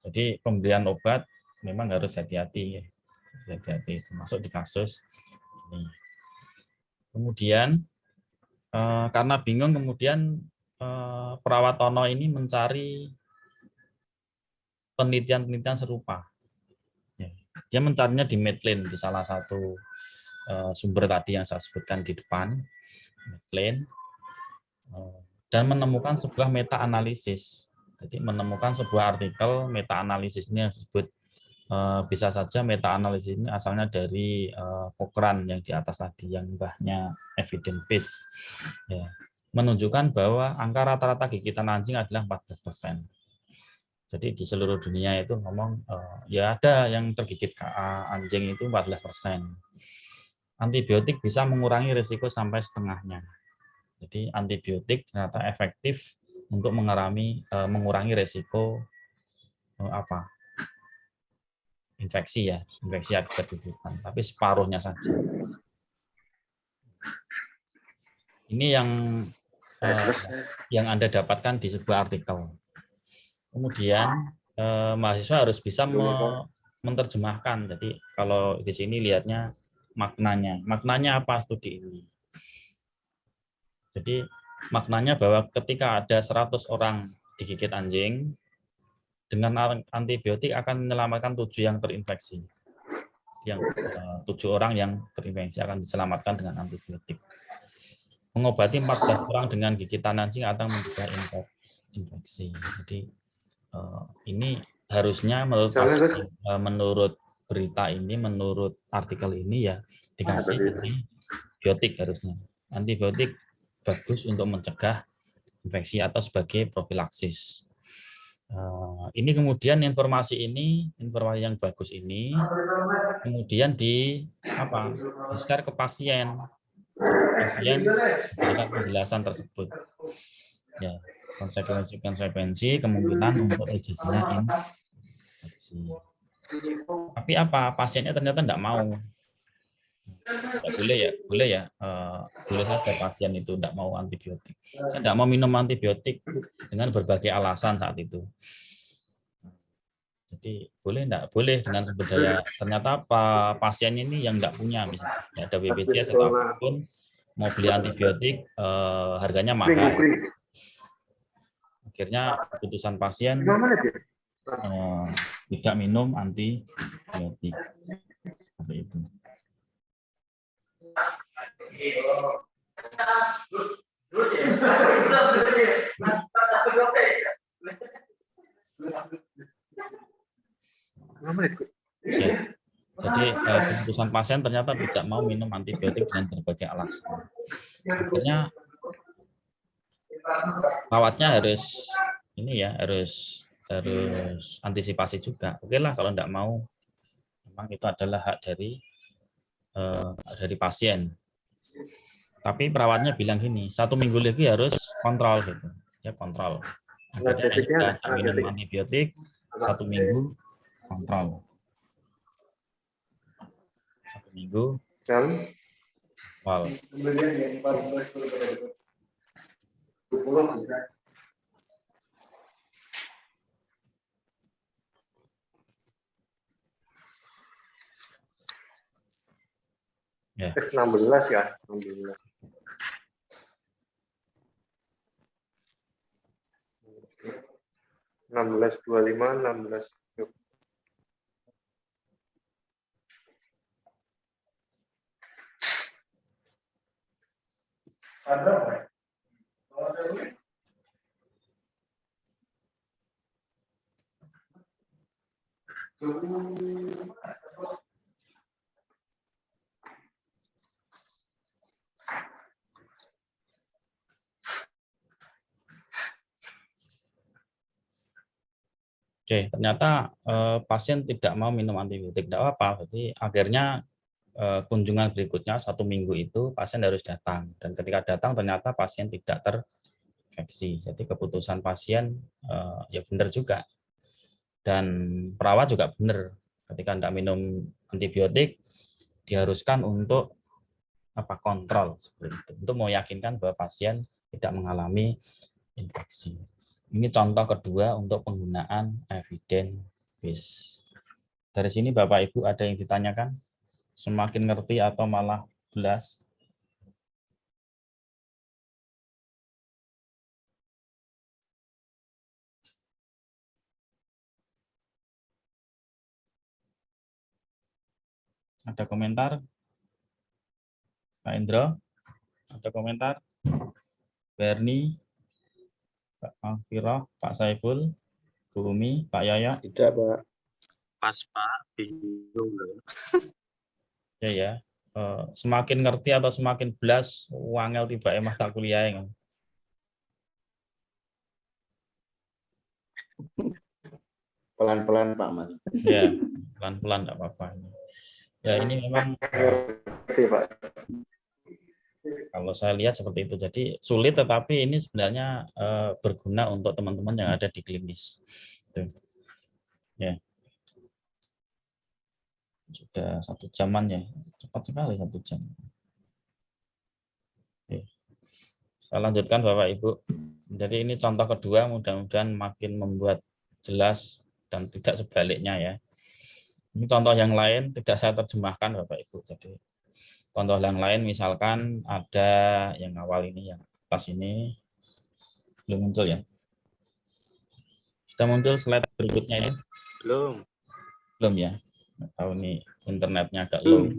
Jadi pemberian obat memang harus hati-hati, termasuk di kasus ini. Kemudian karena bingung, kemudian perawat Tono ini mencari penelitian serupa. Dia mencarinya di Medline, di salah satu sumber tadi yang saya sebutkan di depan, Medline, dan menemukan sebuah meta-analisis. Jadi menemukan sebuah artikel meta-analisisnya disebut, bisa saja meta-analisis ini asalnya dari Cochrane yang di atas tadi, yang mbahnya evidence base. Ya, menunjukkan bahwa angka rata-rata gigitan anjing adalah 14%. Jadi di seluruh dunia itu ngomong ya ada yang tergigit KA anjing itu 14%. Antibiotik bisa mengurangi risiko sampai setengahnya. Jadi antibiotik ternyata efektif untuk mengurangi risiko infeksi ya, infeksi akibat gigitan, tapi separuhnya saja. Ini yang Anda dapatkan di sebuah artikel. Kemudian mahasiswa harus bisa menerjemahkan. Jadi kalau di sini lihatnya maknanya apa studi ini. Jadi maknanya bahwa ketika ada 100 orang digigit anjing, dengan antibiotik akan menyelamatkan 7 yang terinfeksi. Yang 7 orang yang terinfeksi akan diselamatkan dengan antibiotik. Mengobati 14 orang dengan gigitan anjing akan mencegah infeksi. Jadi ini harusnya menurut berita ini, menurut artikel ini ya dikasih antibiotik harusnya. Antibiotik bagus untuk mencegah infeksi atau sebagai propilaksis. Ini kemudian informasi yang bagus ini kemudian di-share ke pasien. Pasien memberikan penjelasan tersebut. Ya, konsekuensi kemungkinan untuk terjadinya infeksi. Tapi apa? Pasiennya ternyata tidak mau. Ya, boleh saja pasien itu tidak mau antibiotik. Saya tidak mau minum antibiotik dengan berbagai alasan saat itu. Jadi boleh dengan sumber daya. Ternyata pasien ini yang tidak punya, misalnya tidak ada BPJS atau apapun, mau beli antibiotik harganya mahal. Akhirnya keputusan pasien tidak minum antibiotik. Seperti itu. Ya. Jadi keputusan pasien ternyata tidak mau minum antibiotik dengan berbagai alasan. Akhirnya perawatnya harus antisipasi juga. Oke lah kalau tidak mau, memang itu adalah hak dari pasien. Tapi perawatnya bilang gini, 1 minggu lagi harus kontrol gitu, ya kontrol. Akhirnya minum antibiotik 1 minggu kontrol. 1 minggu. Wow. Ya. 16 ya, 16. 16.25, 16. Oke, ternyata pasien tidak mau minum antibiotik, tidak apa-apa. Jadi akhirnya kunjungan berikutnya 1 minggu itu pasien harus datang, dan ketika datang ternyata pasien tidak terinfeksi. Jadi keputusan pasien ya benar juga, dan perawat juga benar. Ketika tidak minum antibiotik diharuskan untuk kontrol seperti itu, untuk meyakinkan bahwa pasien tidak mengalami infeksi. Ini contoh kedua untuk penggunaan evidence base. Dari sini Bapak Ibu ada yang ditanyakan? Semakin ngerti atau malah belas? Ada komentar? Pak Indro? Ada komentar? Bernie? Pak Alfiroh? Pak Saiful? Bu Umi? Pak Yaya? Tidak, Pak. Pas Pak, bingung. Ya. Semakin ngerti atau semakin belas, wangel tiba mata kuliah yang. Pelan-pelan, Pak Mas. Ya, pelan-pelan tidak apa-apa. Ya ini memang kalau saya lihat seperti itu. Jadi sulit, tetapi ini sebenarnya berguna untuk teman-teman yang ada di klinis. Ya. Sudah 1 jaman ya, cepat sekali 1 jam. Oke. Saya lanjutkan Bapak Ibu. Jadi ini contoh kedua, mudah-mudahan makin membuat jelas dan tidak sebaliknya ya. Ini contoh yang lain tidak saya terjemahkan Bapak Ibu. Jadi contoh yang lain misalkan ada yang awal ini, yang atas ini belum muncul ya. Sudah muncul slide berikutnya ya? Belum. Belum ya? Nggak tahu nih internetnya agak low.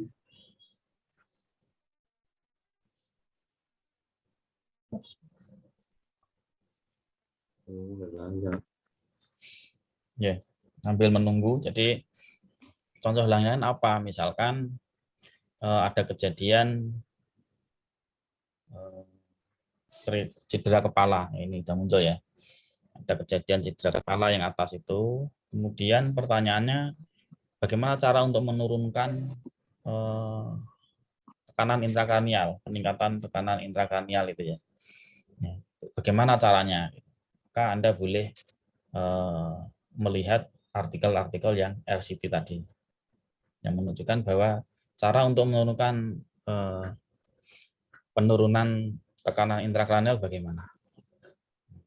Ya, sambil menunggu. Jadi contoh lain apa? Misalkan ada kejadian cedera kepala. Ini sudah muncul ya. Ada kejadian cedera kepala yang atas itu. Kemudian pertanyaannya, bagaimana cara untuk menurunkan tekanan intrakranial, peningkatan tekanan intrakranial itu ya. Bagaimana caranya? Maka Anda boleh melihat artikel-artikel yang RCT tadi, yang menunjukkan bahwa cara untuk menurunkan penurunan tekanan intrakranial bagaimana.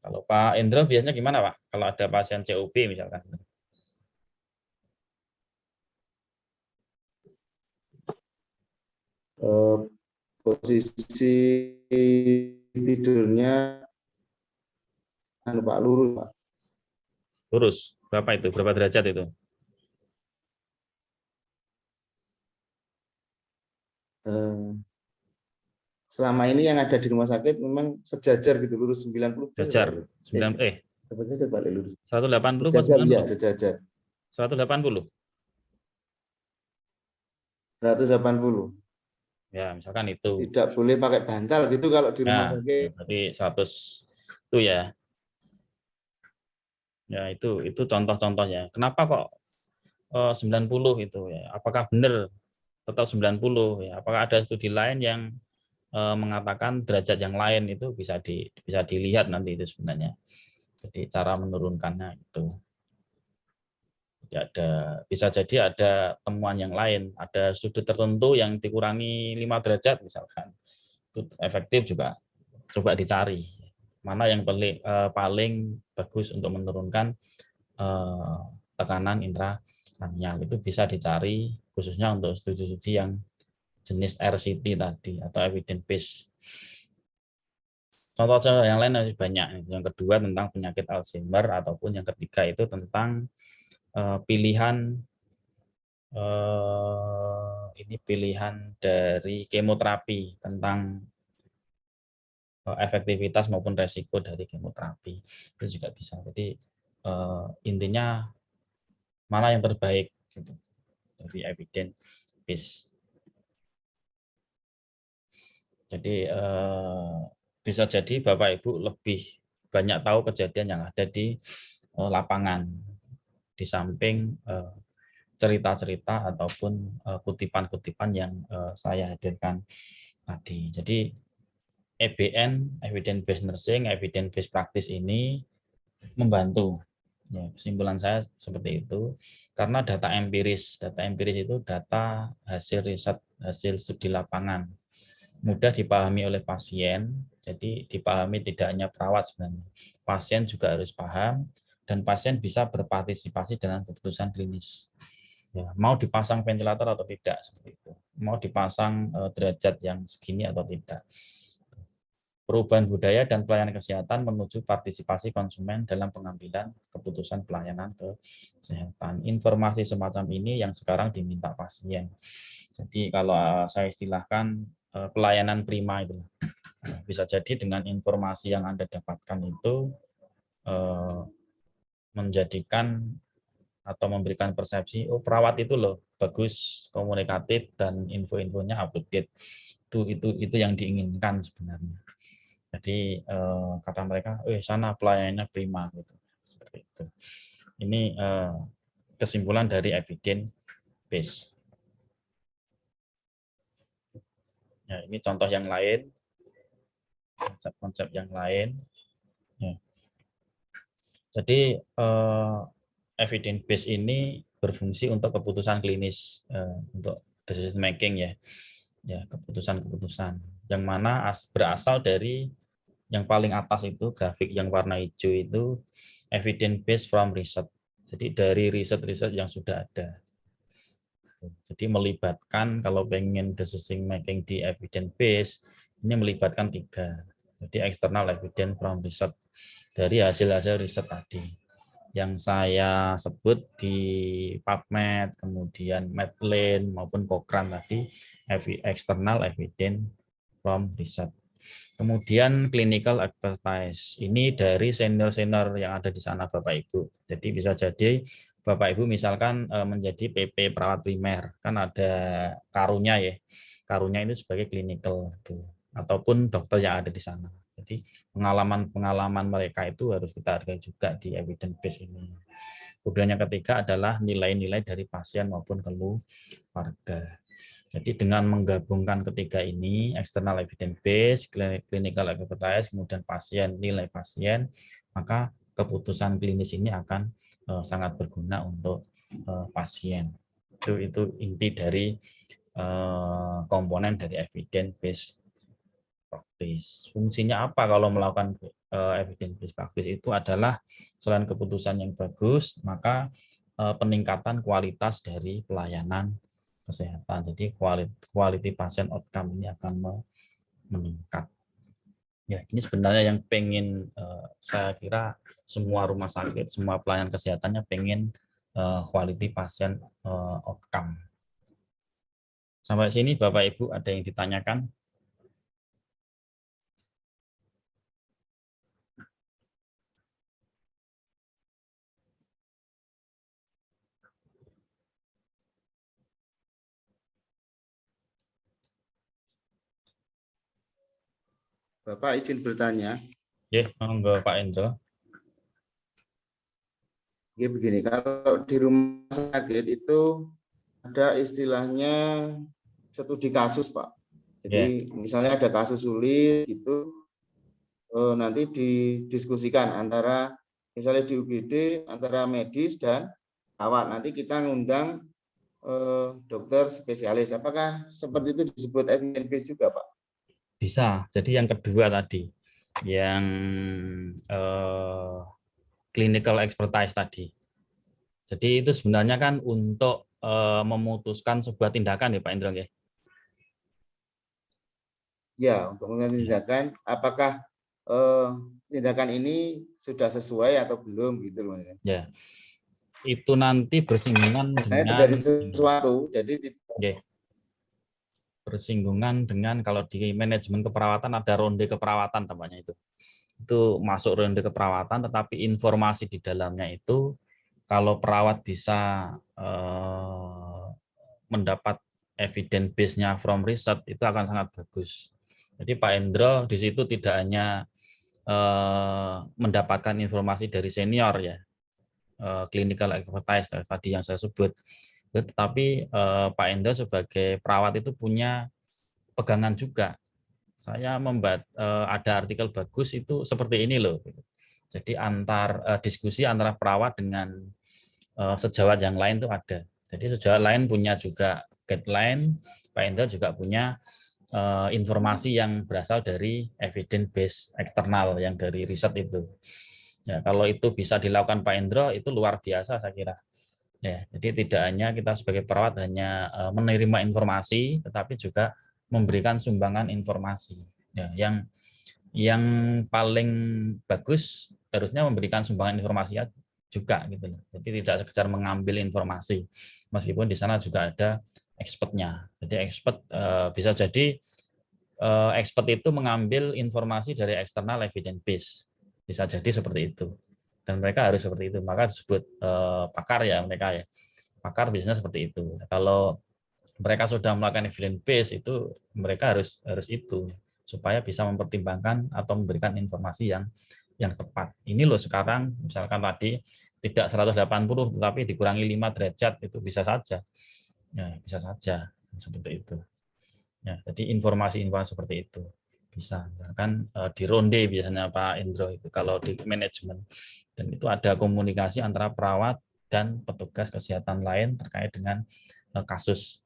Kalau Pak Indra biasanya gimana Pak? Kalau ada pasien COP misalkan. Posisi tidurnya Pak lurus Pak. Lurus, berapa itu? Berapa derajat itu? Selama ini yang ada di rumah sakit memang sejajar gitu, lurus 90. Sejajar. 180 lurus. 180 Sejajar, 90? ya, sejajar. 180. 180. Ya, misalkan itu. Tidak boleh pakai bantal gitu kalau di rumah Nah, sakit. berarti 100 itu ya. Ya, itu contoh-contohnya. Kenapa kok 90 itu ya? Apakah benar tetap 90 ya? Apakah ada studi lain yang mengatakan derajat yang lain itu bisa dilihat nanti itu sebenarnya. Jadi cara menurunkannya itu. Jadi bisa jadi ada temuan yang lain, ada sudut tertentu yang dikurangi 5 derajat misalkan. Itu efektif juga. Coba dicari mana yang paling bagus untuk menurunkan tekanan intrakranial. Itu bisa dicari khususnya untuk studi-studi yang jenis RCT tadi atau evidence based. Contoh-contoh yang lain masih banyak. Yang kedua tentang penyakit Alzheimer, ataupun yang ketiga itu tentang pilihan dari kemoterapi, tentang efektivitas maupun resiko dari kemoterapi. Itu juga bisa. Jadi intinya mana yang terbaik gitu, dari evidence based. Jadi bisa jadi Bapak Ibu lebih banyak tahu kejadian yang ada di lapangan, di samping cerita-cerita ataupun kutipan-kutipan yang saya hadirkan tadi. Jadi EBN, Evidence Based Nursing, Evidence Based Practice ini membantu. Ya, kesimpulan saya seperti itu. Karena data empiris itu data hasil riset, hasil studi lapangan. Mudah dipahami oleh pasien, jadi dipahami tidak hanya perawat sebenarnya. Pasien juga harus paham, dan pasien bisa berpartisipasi dalam keputusan klinis. Ya, mau dipasang ventilator atau tidak, seperti itu. Mau dipasang derajat yang segini atau tidak. Perubahan budaya dan pelayanan kesehatan menuju partisipasi konsumen dalam pengambilan keputusan pelayanan kesehatan. Informasi semacam ini yang sekarang diminta pasien. Jadi kalau saya istilahkan pelayanan prima itu. Bisa jadi dengan informasi yang Anda dapatkan itu menjadikan atau memberikan persepsi, oh perawat itu loh bagus, komunikatif, dan info-infonya up to date. Itu yang diinginkan sebenarnya. Jadi kata mereka, sana pelayanannya prima gitu. Seperti itu. Ini kesimpulan dari evidence base. Ya, ini contoh yang lain, konsep-konsep yang lain. Ya. Jadi evidence base ini berfungsi untuk keputusan klinis, untuk decision making ya. Ya, keputusan-keputusan yang mana berasal dari yang paling atas itu, grafik yang warna hijau itu evidence based from research. Jadi dari riset-riset yang sudah ada. Jadi melibatkan, kalau pengen decision making di evidence based, ini melibatkan 3. Jadi external evidence from research, dari hasil-hasil riset tadi yang saya sebut di PubMed, kemudian Medline maupun Cochrane tadi, external evidence from research. Kemudian clinical expertise, ini dari senior-senior yang ada di sana Bapak Ibu. Jadi bisa jadi Bapak Ibu misalkan menjadi PP perawat primer, kan ada karunya ya, karunya itu sebagai clinical ataupun dokter yang ada di sana. Jadi pengalaman mereka itu harus kita hargai juga di evidence base ini. Kemudian yang ketiga adalah nilai-nilai dari pasien maupun keluarga. Jadi dengan menggabungkan ketiga ini, external evidence base, clinical expertise, kemudian pasien, nilai pasien, maka keputusan klinis ini akan sangat berguna untuk pasien. Itu inti dari komponen dari evidence base practice. Fungsinya apa kalau melakukan evidence based practice? Itu adalah selain keputusan yang bagus, maka peningkatan kualitas dari pelayanan kesehatan. Jadi quality patient outcome ini akan meningkat. Ya, ini sebenarnya yang pengen saya kira semua rumah sakit, semua pelayanan kesehatannya pengen quality patient outcome. Sampai sini Bapak Ibu ada yang ditanyakan? Bapak izin bertanya. Ya, monggo Pak Endro. Ya, begini, kalau di rumah sakit itu ada istilahnya studi kasus, Pak. Jadi misalnya ada kasus sulit itu nanti didiskusikan antara misalnya di UGD antara medis dan perawat. Nanti kita ngundang dokter spesialis. Apakah seperti itu disebut evidence based juga, Pak? Bisa. Jadi yang kedua tadi, yang clinical expertise tadi. Jadi itu sebenarnya kan untuk memutuskan sebuah tindakan ya Pak Indro ya. Ya, untuk mengambil tindakan, apakah tindakan ini sudah sesuai atau belum gitu loh. Ya. Itu nanti bersinggungan dengan dari sesuatu, jadi bersinggungan dengan kalau di manajemen keperawatan ada ronde keperawatan tampaknya itu masuk ronde keperawatan, tetapi informasi di dalamnya itu kalau perawat bisa mendapat evidence base-nya from research itu akan sangat bagus. Jadi Pak Endro di situ tidak hanya mendapatkan informasi dari senior ya, clinical expertise tadi yang saya sebut, tetapi Pak Endro sebagai perawat itu punya pegangan juga. Saya ada artikel bagus itu seperti ini loh. Jadi diskusi antara perawat dengan sejawat yang lain itu ada. Jadi sejawat lain punya juga guideline, Pak Endro juga punya informasi yang berasal dari evidence based eksternal yang dari riset itu. Ya, kalau itu bisa dilakukan Pak Endro itu luar biasa saya kira. Ya, jadi tidak hanya kita sebagai perawat hanya menerima informasi, tetapi juga memberikan sumbangan informasi. Ya, yang paling bagus harusnya memberikan sumbangan informasi juga gitu loh. Jadi tidak sekedar mengambil informasi, meskipun di sana juga ada expertnya. Jadi expert bisa jadi expert itu mengambil informasi dari eksternal evidence base, bisa jadi seperti itu. Dan mereka harus seperti itu, maka disebut pakar ya mereka ya. Pakar biasanya seperti itu. Kalau mereka sudah melakukan evidence base itu mereka harus itu supaya bisa mempertimbangkan atau memberikan informasi yang tepat. Ini loh sekarang misalkan tadi tidak 180 tetapi dikurangi 5 derajat itu bisa saja. Ya, bisa saja seperti itu. Ya, jadi informasi-informasi seperti itu bisa. Kan di ronde biasanya Pak Indro itu kalau di manajemen, dan itu ada komunikasi antara perawat dan petugas kesehatan lain terkait dengan kasus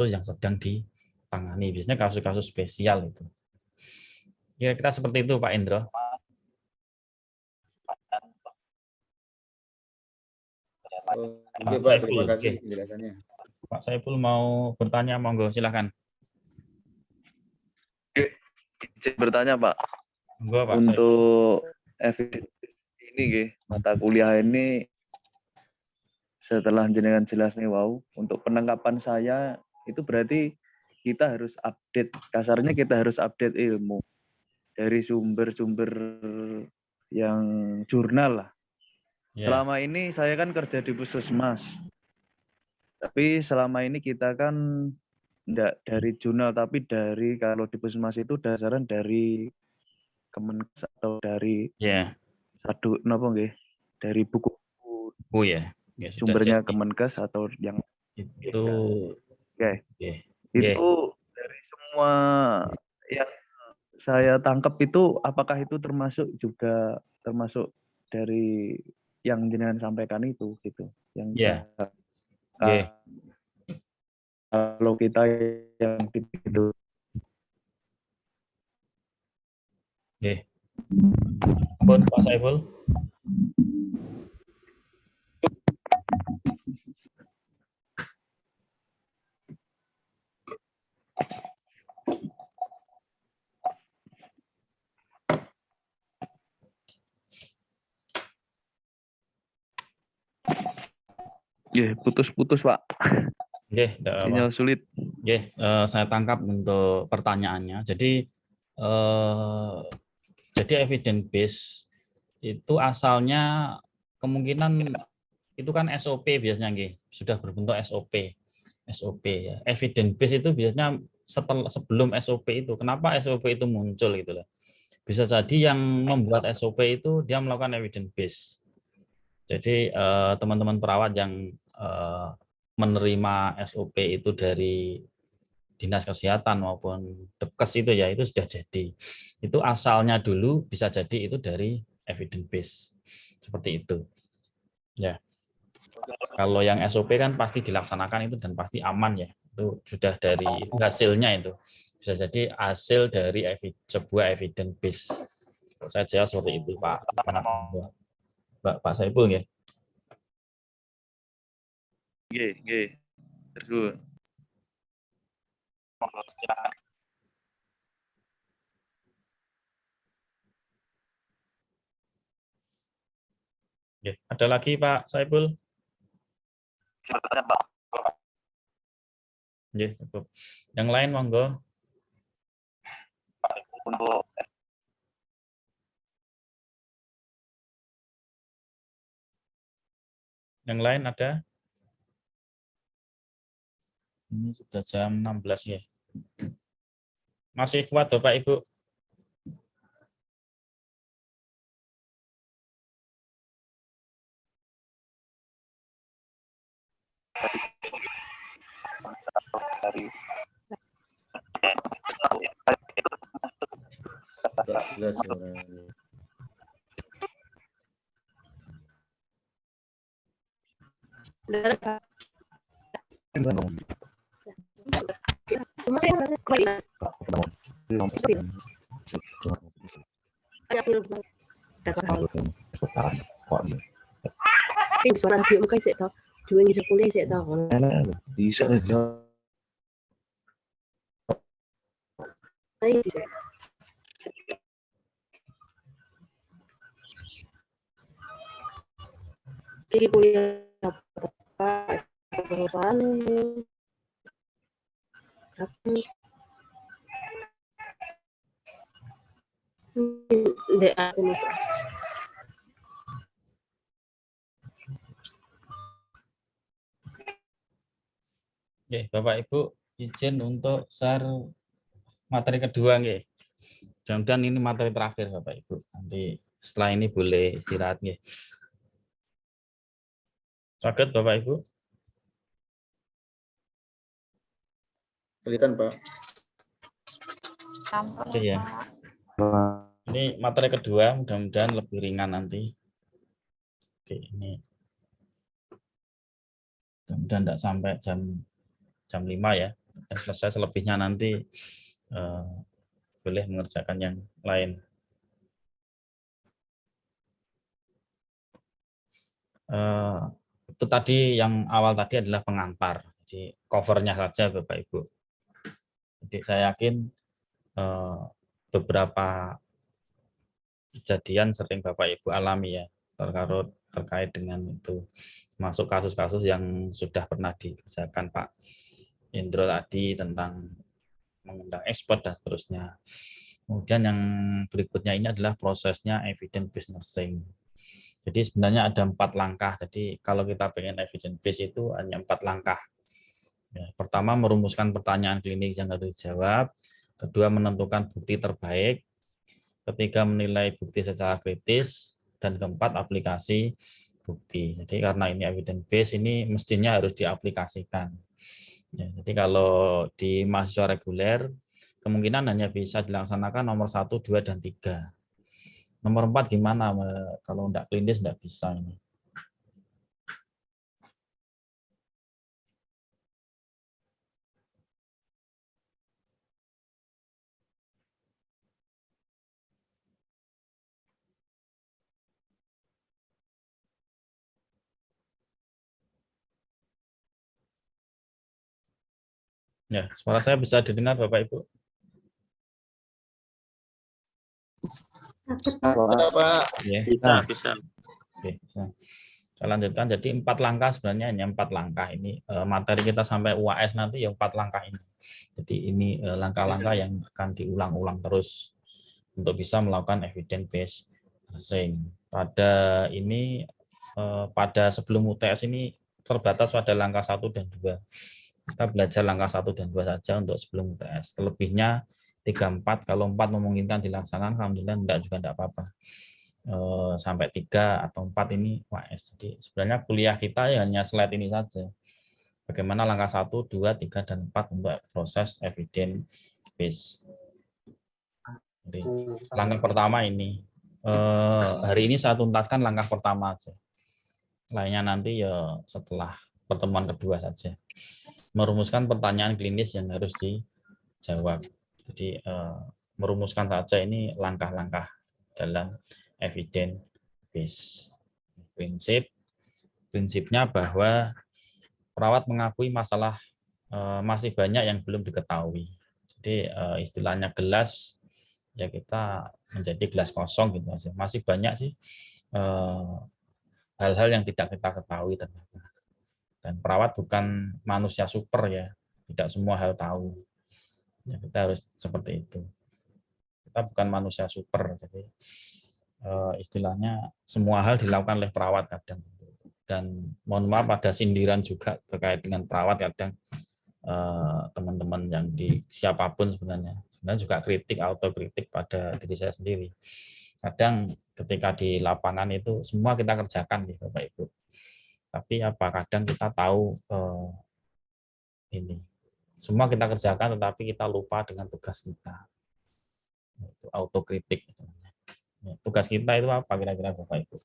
yang sedang ditangani. Biasanya kasus-kasus spesial itu. Kira-kira seperti itu, Pak Indro. Oke, Pak, terima kasih penjelasannya. Pak Saiful mau bertanya, monggo silahkan. Izin bertanya, Pak. Monggo, Pak Saiful. Untuk ini mata kuliah ini setelah jenengan jelas nih, wow, untuk penangkapan saya itu berarti kita harus update, kasarnya kita harus update ilmu dari sumber-sumber yang jurnal lah. Selama ini saya kan kerja di puskesmas, tapi selama ini kita kan enggak dari jurnal, tapi dari, kalau di puskesmas itu dasarnya dari Kemenkes atau dari satu dari buku sumbernya Kemenkes atau yang itu itu dari semua yang saya tangkap itu, apakah itu termasuk dari yang jenengan sampaikan itu gitu, yang kalau kita yang itu. Pak Saiful. Putus-putus, Pak. Sinyal sulit. Saya tangkap untuk pertanyaannya. Jadi evidence base itu asalnya kemungkinan itu kan SOP biasanya, sudah berbentuk SOP ya. Evidence base itu biasanya sebelum SOP itu. Kenapa SOP itu muncul gitu loh? Bisa jadi yang membuat SOP itu dia melakukan evidence base. Jadi teman-teman perawat yang menerima SOP itu dari Dinas Kesehatan maupun Depkes itu ya, itu sudah jadi. Itu asalnya dulu bisa jadi itu dari evidence base. Seperti itu. Ya. Kalau yang SOP kan pasti dilaksanakan itu dan pasti aman ya. Itu sudah dari hasilnya itu. Bisa jadi hasil dari sebuah evidence base. Saya jawab seperti itu, Pak Saiful ya. Terus. Ada lagi Pak Saiful? Cukup. Yang lain monggo. Yang lain ada? Ini sudah jam 16 ya. Masih kuat Bapak Ibu? Jelas suaranya. Suara radio muka sik to, dua ngisor kuliah sik to. Bisa aja. Jadi kuliah apa? Pengusahaan. Ndek aku lupa. Oke, Bapak Ibu izin untuk share materi kedua nggih. Mudah-mudahan ini materi terakhir Bapak Ibu. Nanti setelah ini boleh istirahat nggih. Sakit Bapak Ibu? Kelihatan Pak. Oke ya. Ini materi kedua, mudah-mudahan lebih ringan nanti. Oke, ini Dan tidak sampai jam 5 ya. Dan selesai, selebihnya nanti boleh mengerjakan yang lain. Itu tadi yang awal tadi adalah pengantar. Jadi covernya saja Bapak Ibu. Jadi saya yakin beberapa kejadian sering Bapak Ibu alami ya terkait dengan itu, masuk kasus-kasus yang sudah pernah dikerjakan Pak Indro tadi tentang mengundang ekspor dan seterusnya. Kemudian yang berikutnya ini adalah prosesnya evidence based nursing. Jadi sebenarnya ada 4 langkah. Jadi kalau kita pengen evidence based itu hanya 4 langkah. Ya, pertama, merumuskan pertanyaan klinis yang harus dijawab. Kedua, menentukan bukti terbaik. Ketiga, menilai bukti secara kritis. Dan keempat, aplikasi bukti. Jadi karena ini evidence based, ini mestinya harus diaplikasikan. Ya, jadi kalau di mahasiswa reguler, kemungkinan hanya bisa dilaksanakan nomor 1, 2, dan 3. Nomor 4 gimana? Kalau enggak klinis enggak bisa ini. Ya, suara saya bisa didengar Bapak Ibu? Ya, Pak. Ya. Bisa. Oke, bisa. Saya lanjutkan. Jadi 4 langkah sebenarnya hanya 4 langkah ini. Materi kita sampai UAS nanti yang 4 langkah ini. Jadi ini langkah-langkah yang akan diulang-ulang terus untuk bisa melakukan evidence based nursing. Pada ini pada sebelum UTS ini terbatas pada langkah 1 dan 2. Kita belajar langkah 1 dan 2 saja untuk sebelum UTS. Terlebihnya 3, 4, kalau 4 memungkinkan dilaksanakan, alhamdulillah enggak juga enggak apa-apa. Sampai 3 atau 4 ini UAS. Jadi sebenarnya kuliah kita ya hanya slide ini saja. Bagaimana langkah 1, 2, 3, dan 4 untuk proses evidence based. Jadi, langkah pertama ini. Hari ini saya tuntaskan langkah pertama aja. Lainnya nanti ya setelah pertemuan kedua saja. Merumuskan pertanyaan klinis yang harus dijawab. Jadi merumuskan saja ini langkah-langkah dalam evidence based. Prinsipnya bahwa perawat mengakui masalah masih banyak yang belum diketahui. Jadi istilahnya gelas ya kita menjadi gelas kosong gitu aja. Masih banyak sih hal-hal yang tidak kita ketahui ternyata. Dan perawat bukan manusia super ya, tidak semua hal tahu. Ya, kita harus seperti itu. Kita bukan manusia super, jadi istilahnya semua hal dilakukan oleh perawat kadang. Dan mohon maaf ada sindiran juga terkait dengan perawat kadang teman-teman yang di siapapun sebenarnya juga kritik, autokritik pada diri saya sendiri. Kadang ketika di lapangan itu semua kita kerjakan nih Bapak Ibu. Tapi apa kadang kita tahu ini semua kita kerjakan tetapi kita lupa dengan tugas kita. Itu autokritik. Tugas kita itu apa kira-kira Bapak Ibu?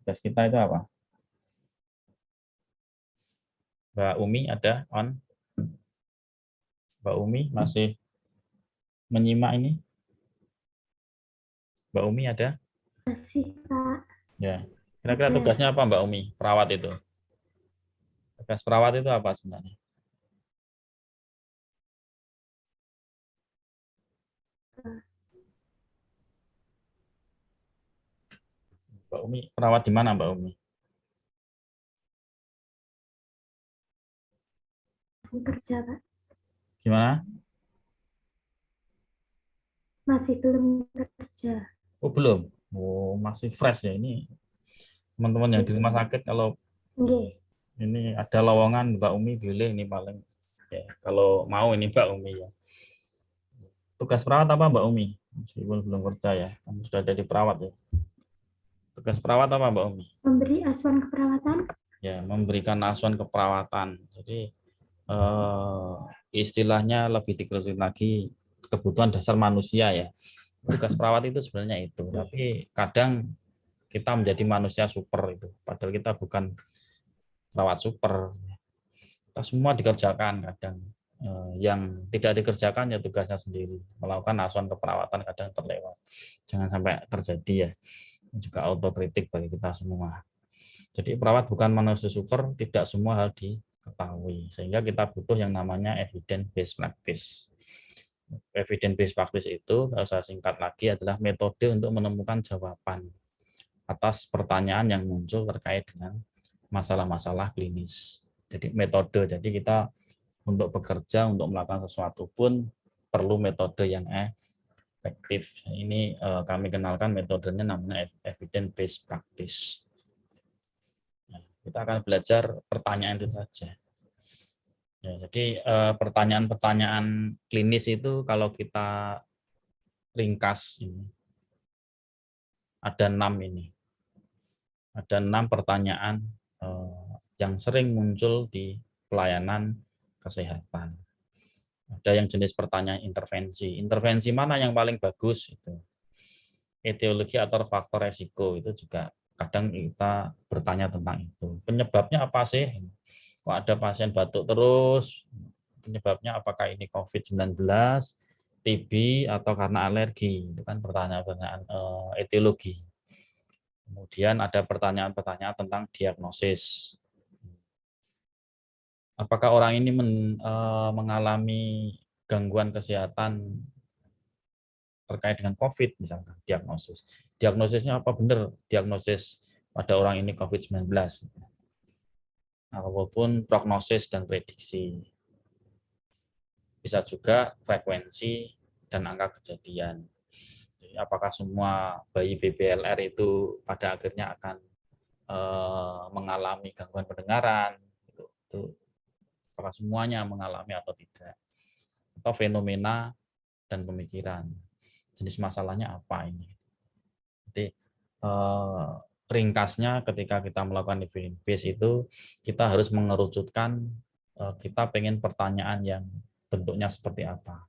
Tugas kita itu apa? Mbak Umi ada on? Mbak Umi masih menyimak ini? Mbak Umi ada? Masih, Pak. Ya. Kira-kira tugasnya apa Mbak Umi? Perawat itu. Tugas perawat itu apa sebenarnya? Mbak Umi, perawat di mana Mbak Umi? Kerja, Pak. Gimana? Masih belum kerja. Oh belum. Oh masih fresh ya ini. Teman-teman yang di rumah sakit kalau ini ada lowongan Mbak Umi boleh ini paling. Ya, kalau mau ini Mbak Umi ya. Tugas perawat apa Mbak Umi? Meskipun belum kerja ya, kan sudah jadi perawat ya. Tugas perawat apa Mbak Umi? Memberi asuhan keperawatan. Ya, memberikan asuhan keperawatan. Jadi istilahnya lebih dikerucut lagi kebutuhan dasar manusia ya. Tugas perawat itu sebenarnya itu. Tapi kadang kita menjadi manusia super itu. Padahal kita bukan perawat super. Kita semua dikerjakan kadang. Yang tidak dikerjakan ya tugasnya sendiri. Melakukan asuhan keperawatan kadang terlewat. Jangan sampai terjadi ya. Juga autokritik bagi kita semua. Jadi perawat bukan manusia super, tidak semua hal diketahui. Sehingga kita butuh yang namanya evidence based practice. Evidence based practice itu, kalau saya singkat lagi, adalah metode untuk menemukan jawaban atas pertanyaan yang muncul terkait dengan masalah-masalah klinis. Jadi metode, jadi kita untuk bekerja, untuk melakukan sesuatu pun perlu metode yang efektif. Ini kami kenalkan metodenya namanya evidence based practice. Nah, kita akan belajar pertanyaan itu saja. Ya, jadi pertanyaan-pertanyaan klinis itu kalau kita ringkas ini ada 6 ini. Ada 6 pertanyaan yang sering muncul di pelayanan kesehatan. Ada yang jenis pertanyaan intervensi. Intervensi mana yang paling bagus itu? Etiologi atau faktor resiko itu juga kadang kita bertanya tentang itu. Penyebabnya apa sih? Kok ada pasien batuk terus? Penyebabnya apakah ini COVID-19, TB atau karena alergi? Itu kan pertanyaan-pertanyaan etiologi. Kemudian ada pertanyaan-pertanyaan tentang diagnosis. Apakah orang ini mengalami gangguan kesehatan terkait dengan COVID, misalkan diagnosis. Diagnosisnya apa benar diagnosis pada orang ini COVID-19? Ataupun prognosis dan prediksi. Bisa juga frekuensi dan angka kejadian. Jadi, apakah semua bayi BBLR itu pada akhirnya akan mengalami gangguan pendengaran? Itu apakah semuanya mengalami atau tidak? Atau fenomena dan pemikiran. Jenis masalahnya apa ini? Jadi ringkasnya ketika kita melakukan evidence base itu kita harus mengerucutkan kita pengen pertanyaan yang bentuknya seperti apa.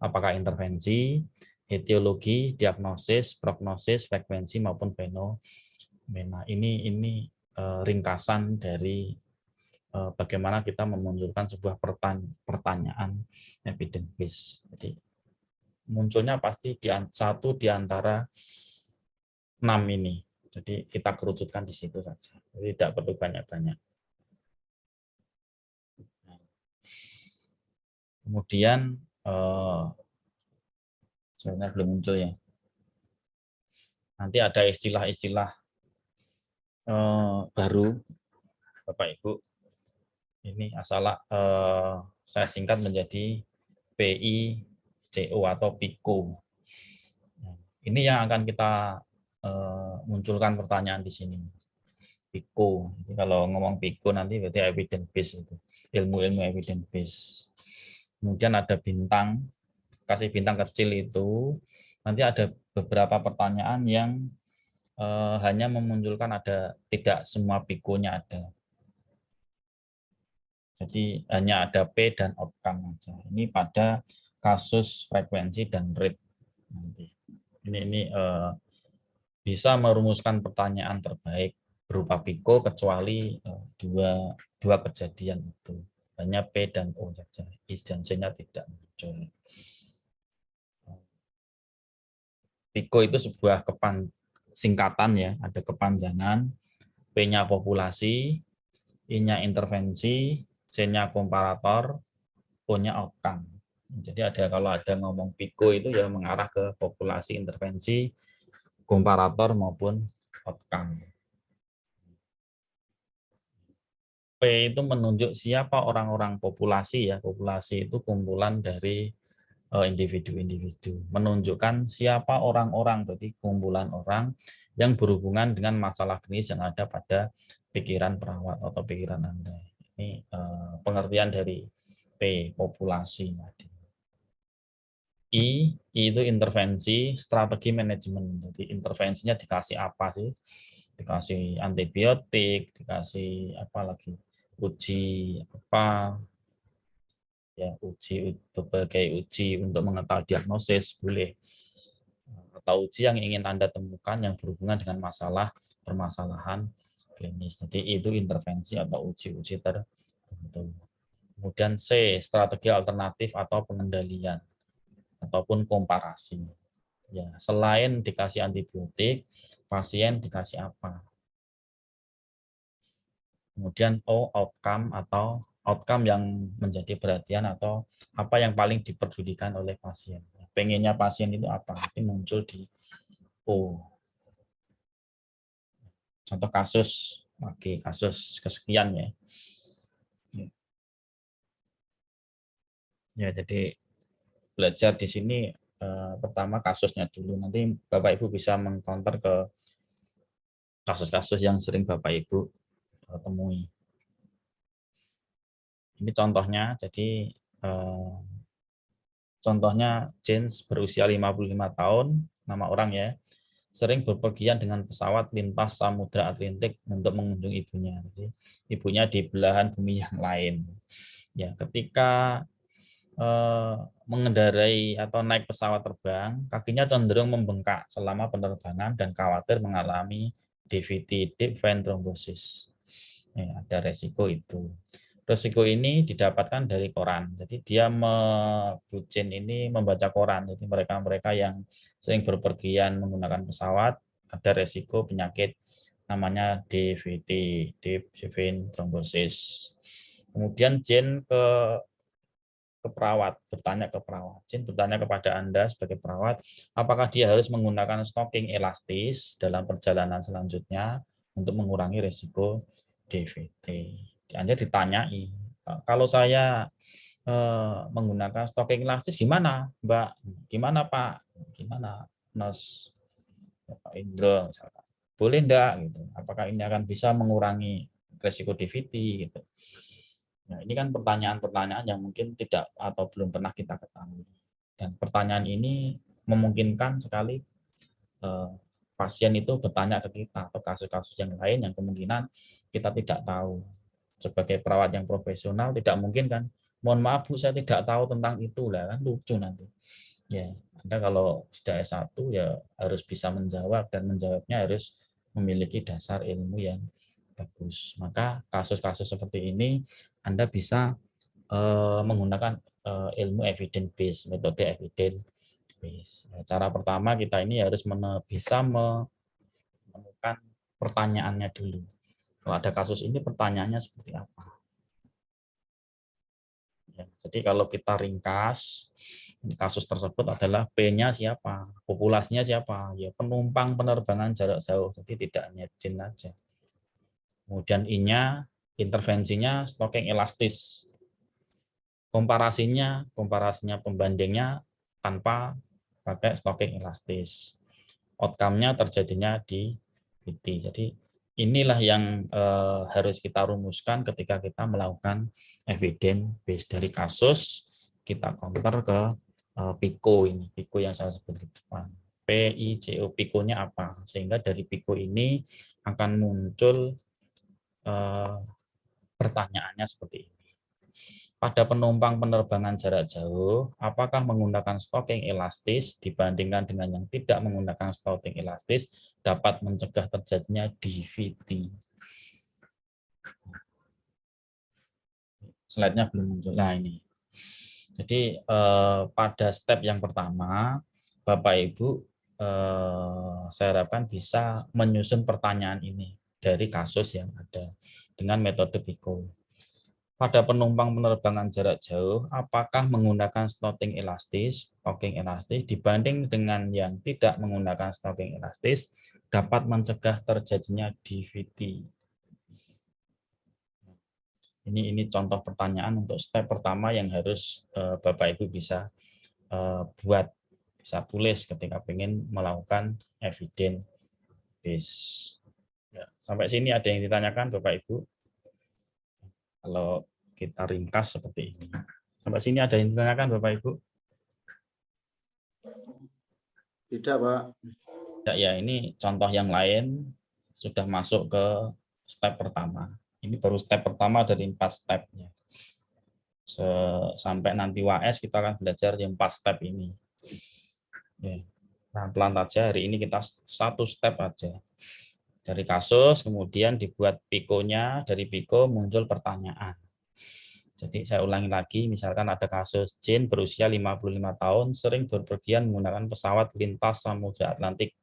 Apakah intervensi, etiologi, diagnosis, prognosis, frekuensi maupun fenomena. Ini ringkasan dari bagaimana kita memunculkan sebuah pertanyaan evidence base. Jadi munculnya pasti satu di antara 6 ini. Jadi kita kerucutkan di situ saja. Jadi tidak perlu banyak-banyak. Kemudian sebenarnya belum muncul ya. Nanti ada istilah-istilah baru, Bapak Ibu. Ini asal saya singkat menjadi PICO atau PICO. Ini yang akan kita munculkan pertanyaan di sini. PICO. Jadi kalau ngomong PICO nanti berarti evidence base itu. Ilmu-ilmu evidence base. Kemudian ada bintang. Kasih bintang kecil itu nanti ada beberapa pertanyaan yang hanya memunculkan ada tidak semua PICO-nya ada. Jadi hanya ada P dan outcome saja. Ini pada kasus frekuensi dan rate nanti. Ini bisa merumuskan pertanyaan terbaik berupa PICO kecuali dua kejadian itu. Hanya P dan O saja. I dan C-nya tidak muncul. PICO itu sebuah singkatan ya, ada kepanjangan, P-nya populasi, I-nya intervensi, C-nya komparator, O-nya outcome. Jadi kalau ada ngomong PICO itu ya mengarah ke populasi, intervensi, komparator maupun outcome. P itu menunjuk siapa orang-orang populasi ya. Populasi itu kumpulan dari individu-individu. Menunjukkan siapa orang-orang, berarti kumpulan orang yang berhubungan dengan masalah klinis yang ada pada pikiran perawat atau pikiran Anda. Ini pengertian dari P, populasi. I itu intervensi, strategi manajemen. Jadi intervensinya dikasih apa sih? Dikasih antibiotik, dikasih apa lagi? Uji apa? Ya, berbagai uji untuk mengetahui diagnosis boleh. atau uji yang ingin Anda temukan yang berhubungan dengan permasalahan klinis. Jadi itu intervensi atau uji-uji tertentu. Kemudian C, strategi alternatif atau pengendalian ataupun komparasi. Ya, selain dikasih antibiotik, pasien dikasih apa? Kemudian O, outcome yang menjadi perhatian atau apa yang paling diperdulikan oleh pasien. Pengennya pasien itu apa? Nanti muncul di O. Contoh kasus, oke, kasus kesekian ya. Ya, jadi belajar di sini pertama kasusnya dulu. Nanti Bapak Ibu bisa mengcounter ke kasus-kasus yang sering Bapak Ibu temui. Ini contohnya, jadi contohnya James berusia 55 tahun, nama orang ya, sering berpergian dengan pesawat lintas Samudra Atlantik untuk mengunjungi ibunya. Jadi, ibunya di belahan bumi yang lain. Ya, ketika mengendarai atau naik pesawat terbang, kakinya cenderung membengkak selama penerbangan dan khawatir mengalami DVT, deep vein thrombosis. Ya, ada resiko itu. Resiko ini didapatkan dari koran. Jadi dia Bucin ini membaca koran. Jadi mereka-mereka yang sering berpergian menggunakan pesawat ada resiko penyakit namanya DVT, deep vein thrombosis. Kemudian Jane ke perawat, bertanya ke perawat. Jin bertanya kepada Anda sebagai perawat, apakah dia harus menggunakan stocking elastis dalam perjalanan selanjutnya untuk mengurangi risiko DVT. Anda ditanyai, kalau saya menggunakan stocking elastis gimana, Mbak? Gimana Pak? Gimana Nurse Pak Indro misalkan? Boleh enggak gitu? Apakah ini akan bisa mengurangi risiko DVT gitu? Nah, ini kan pertanyaan-pertanyaan yang mungkin tidak atau belum pernah kita ketahui. Dan pertanyaan ini memungkinkan sekali pasien itu bertanya ke kita atau kasus-kasus yang lain yang kemungkinan kita tidak tahu. Sebagai perawat yang profesional tidak mungkin kan, mohon maaf Bu, saya tidak tahu tentang itu lah, kan lucu nanti. Ya, Anda kalau sudah S1 ya harus bisa menjawab dan menjawabnya harus memiliki dasar ilmu yang bagus. Maka kasus-kasus seperti ini Anda bisa menggunakan ilmu evidence based, metode evidence based. Cara pertama kita ini harus bisa menemukan pertanyaannya dulu. Kalau ada kasus ini pertanyaannya seperti apa? Ya, jadi kalau kita ringkas, kasus tersebut adalah P-nya siapa, populasinya siapa, ya penumpang penerbangan jarak jauh, jadi tidak hanya Jin aja. Kemudian I-nya, intervensinya stocking elastis. Komparasinya pembandingnya tanpa pakai stocking elastis. Outcome-nya terjadinya di PT. Jadi inilah yang harus kita rumuskan ketika kita melakukan evidence based dari kasus, kita counter ke PICO ini. PICO yang saya sebut di depan. PICO, PICO-nya apa? Sehingga dari PICO ini akan muncul pertanyaannya seperti ini. Pada penumpang penerbangan jarak jauh, apakah menggunakan stocking elastis dibandingkan dengan yang tidak menggunakan stocking elastis dapat mencegah terjadinya DVT? Slide-nya belum muncul. Nah, ini. Jadi pada step yang pertama, Bapak Ibu saya harapkan bisa menyusun pertanyaan ini dari kasus yang ada dengan metode PICO. Pada penumpang penerbangan jarak jauh, apakah menggunakan stocking elastis dibanding dengan yang tidak menggunakan stocking elastis dapat mencegah terjadinya DVT? Ini contoh pertanyaan untuk step pertama yang harus Bapak Ibu bisa buat, bisa tulis ketika ingin melakukan evidence based. Ya, sampai sini ada yang ditanyakan Bapak Ibu? Kalau kita ringkas seperti ini. Sampai sini ada yang ditanyakan Bapak Ibu? Tidak, Pak. Ya, ini contoh yang lain sudah masuk ke step pertama. Ini baru step pertama dari 4 stepnya. Sampai nanti UAS kita akan belajar yang 4 step ini. Ya. Pelan-pelan saja, hari ini kita satu step aja. Dari kasus, kemudian dibuat pikonya, dari piko muncul pertanyaan. Jadi saya ulangi lagi, misalkan ada kasus Jin berusia 55 tahun, sering berpergian menggunakan pesawat lintas Samudra Atlantik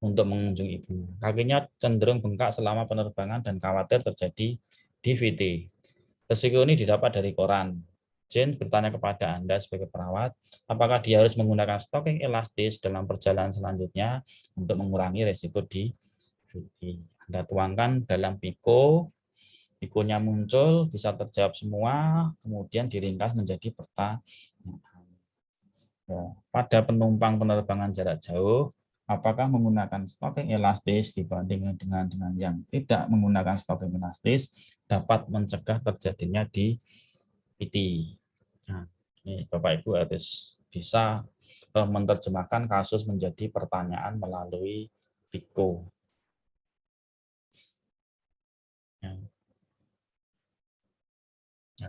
untuk mengunjungi ibunya. Kakinya cenderung bengkak selama penerbangan dan khawatir terjadi DVT. Risiko ini didapat dari koran. Jane bertanya kepada Anda sebagai perawat, apakah dia harus menggunakan stocking elastis dalam perjalanan selanjutnya untuk mengurangi risiko DVT. Anda tuangkan dalam piko, pikonya muncul, bisa terjawab semua, kemudian diringkas menjadi pertanyaan. Pada penumpang penerbangan jarak jauh, apakah menggunakan stocking elastis dibandingkan dengan yang tidak menggunakan stocking elastis dapat mencegah terjadinya DVT. Nah, ini Bapak Ibu harus bisa menerjemahkan kasus menjadi pertanyaan melalui piko. Nah,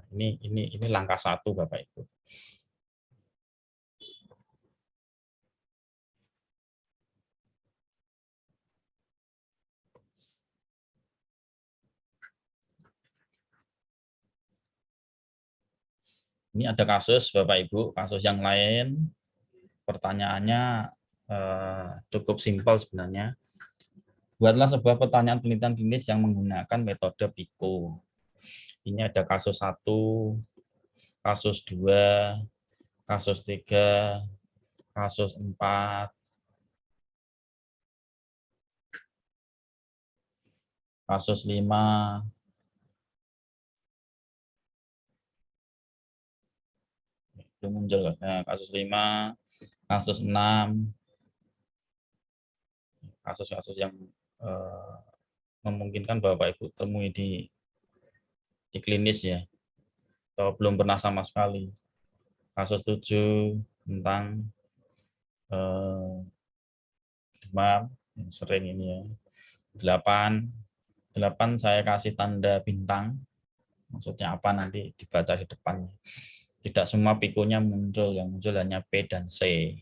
ini langkah 1 Bapak Ibu. Ini ada kasus Bapak Ibu, kasus yang lain. Pertanyaannya cukup simpel sebenarnya. Buatlah sebuah pertanyaan penelitian klinis yang menggunakan metode piko. Ini ada kasus 1, kasus 2, kasus 3, kasus 4, kasus 5, belum muncul. Nah, kasus 5, kasus 6, kasus-kasus yang memungkinkan Bapak Ibu temui di klinis ya, atau belum pernah sama sekali. Kasus 7 tentang demam, yang sering ini ya. 8 saya kasih tanda bintang, maksudnya apa nanti dibaca di depannya. Tidak semua pikonya muncul, yang muncul hanya P dan C.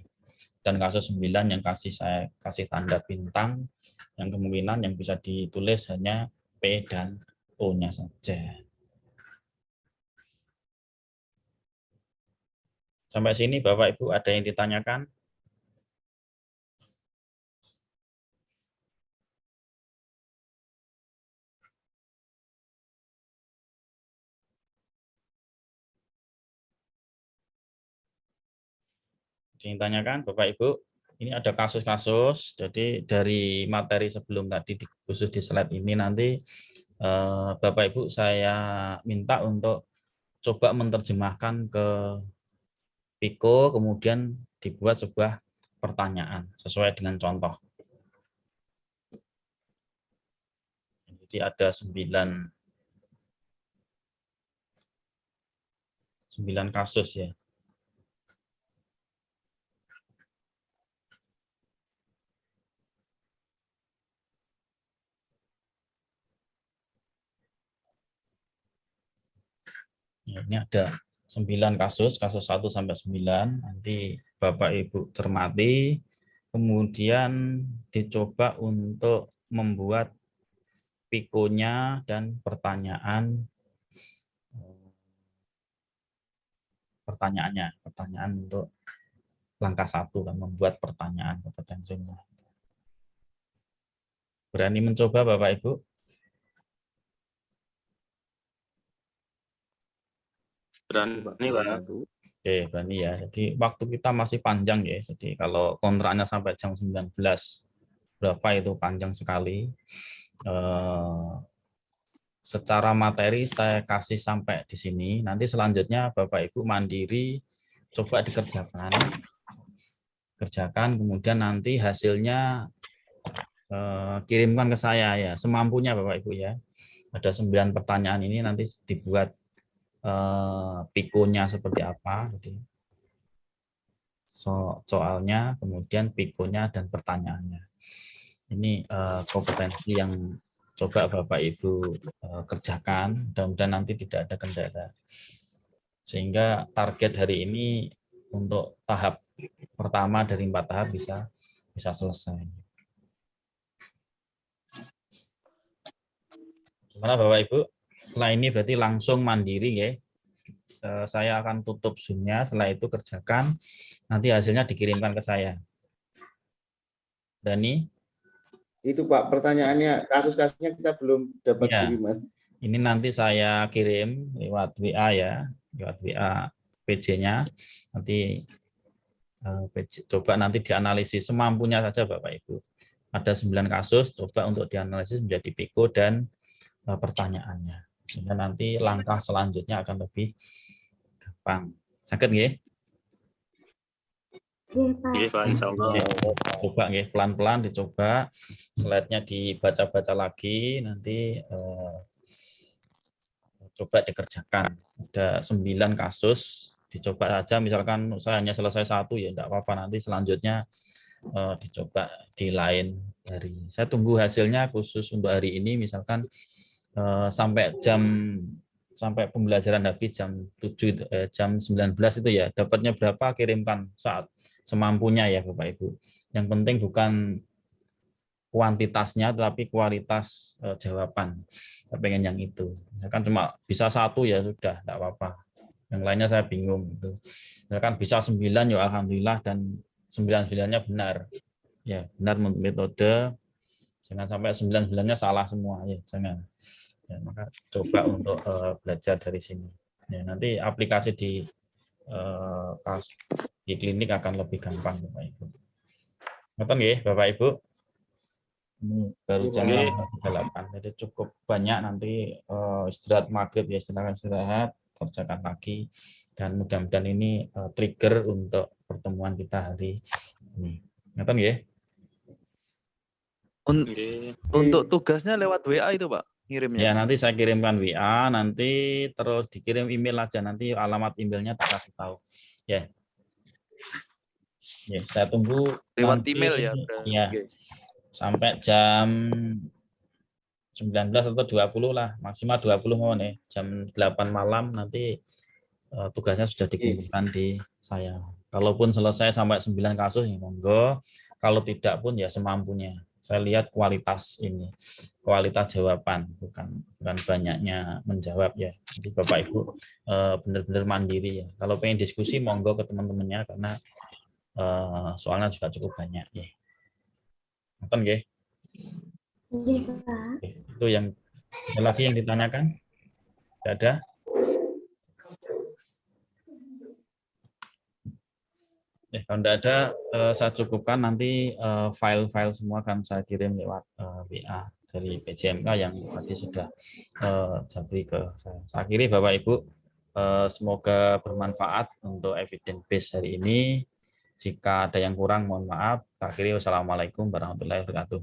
Dan kasus 9 yang saya kasih tanda bintang, yang kemungkinan yang bisa ditulis hanya P dan O-nya saja. Sampai sini Bapak Ibu ada yang ditanyakan? Ditanyakan Bapak Ibu, ini ada kasus-kasus, jadi dari materi sebelum tadi khusus di slide ini nanti Bapak Ibu saya minta untuk coba menerjemahkan ke piko, kemudian dibuat sebuah pertanyaan sesuai dengan contoh. Jadi ada 9 kasus ya. Ini ada 9 kasus 1 sampai 9, nanti Bapak Ibu cermati, kemudian dicoba untuk membuat pikonya dan pertanyaan untuk langkah 1 kan, membuat pertanyaan kompetensi. Berani mencoba Bapak Ibu? Berani, Pak. Oke, berani ya. Jadi waktu kita masih panjang ya. Jadi kalau kontraknya sampai jam 19, berapa itu panjang sekali. Secara materi saya kasih sampai di sini. Nanti selanjutnya Bapak Ibu mandiri coba dikerjakan. Kemudian nanti hasilnya kirimkan ke saya ya, semampunya Bapak Ibu ya. Ada 9 pertanyaan ini nanti dibuat pikonya seperti apa, jadi soalnya, kemudian pikonya dan pertanyaannya. Ini kompetensi yang coba Bapak Ibu kerjakan, mudah-mudahan nanti tidak ada kendala. Sehingga target hari ini untuk tahap pertama dari 4 tahap bisa bisa selesai. Gimana Bapak Ibu? Setelah ini berarti langsung mandiri ya. Saya akan tutup Zoom-nya, setelah itu kerjakan, nanti hasilnya dikirimkan ke saya. Dani? Itu Pak, pertanyaannya kasus-kasusnya kita belum dapat Ya. kiriman. Ini nanti saya kirim lewat WA ya, lewat WA PJ-nya. Nanti coba nanti dianalisis semampunya saja Bapak Ibu. Ada 9 kasus, coba untuk dianalisis menjadi PIKO dan pertanyaannya. Sehingga nanti langkah selanjutnya akan lebih gampang. Sakit nggih? Iya, Pak. Oke, Pak, insya Allah. Coba nggih, pelan-pelan dicoba, slide-nya dibaca-baca lagi, nanti coba dikerjakan. Ada 9 kasus, dicoba saja. Misalkan saya hanya selesai 1 ya enggak apa-apa, nanti selanjutnya dicoba di lain hari. Saya tunggu hasilnya khusus untuk hari ini, misalkan sampai pembelajaran habis jam 19 itu ya, dapatnya berapa kirimkan saat semampunya ya Bapak Ibu. Yang penting bukan kuantitasnya tetapi kualitas jawaban. Saya pengen yang itu. Misalkan cuma bisa 1 ya sudah, enggak apa-apa. Yang lainnya saya bingung gitu. Misalkan bisa 9 ya alhamdulillah, dan 9-9-nya benar. Ya, benar metode. Jangan sampai 9-9-nya salah semua ya, jangan. Ya, maka coba untuk belajar dari sini. Ya, nanti aplikasi di klinik akan lebih gampang Bapak Ibu. Ngoten nggih Bapak Ibu. Ini baru jam 8, jadi cukup banyak. Nanti istirahat maghrib ya, silakan istirahat, kerjakan lagi, dan mudah-mudahan ini trigger untuk pertemuan kita hari ini. Ngoten nggih? Untuk tugasnya lewat WA itu Pak, ngirimnya. Ya, nanti saya kirimkan WA, nanti terus dikirim email aja, nanti alamat emailnya tak kasih tahu. Ya. Ya, saya tunggu Lewat nanti, email ya, berarti. Ya. Sampai jam 19 atau 20 lah, maksimal 20 mau nih. Jam 8 malam nanti tugasnya sudah dikirimkan di saya. Kalaupun selesai sampai 9 kasus ya monggo, kalau tidak pun ya semampunya. Saya lihat kualitas ini, kualitas jawaban, bukan banyaknya menjawab ya. Jadi Bapak Ibu benar-benar mandiri ya. Kalau pengen diskusi monggo ke teman-temannya, karena soalnya juga cukup banyak ya. Nonton nggih? Iya, Pak. Itu yang ada lagi yang ditanyakan? Tidak ada? Kalau tidak ada, saya cukupkan. Nanti file-file semua akan saya kirim lewat WA dari PJMK yang tadi sudah Jabri ke saya. Saya akhiri Bapak Ibu, semoga bermanfaat untuk evidence base hari ini. Jika ada yang kurang mohon maaf. Saya akhiri, wassalamualaikum warahmatullahi wabarakatuh.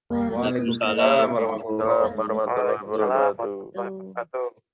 Waalaikumsalam warahmatullahi wabarakatuh. Waalaikumsalam warahmatullahi wabarakatuh.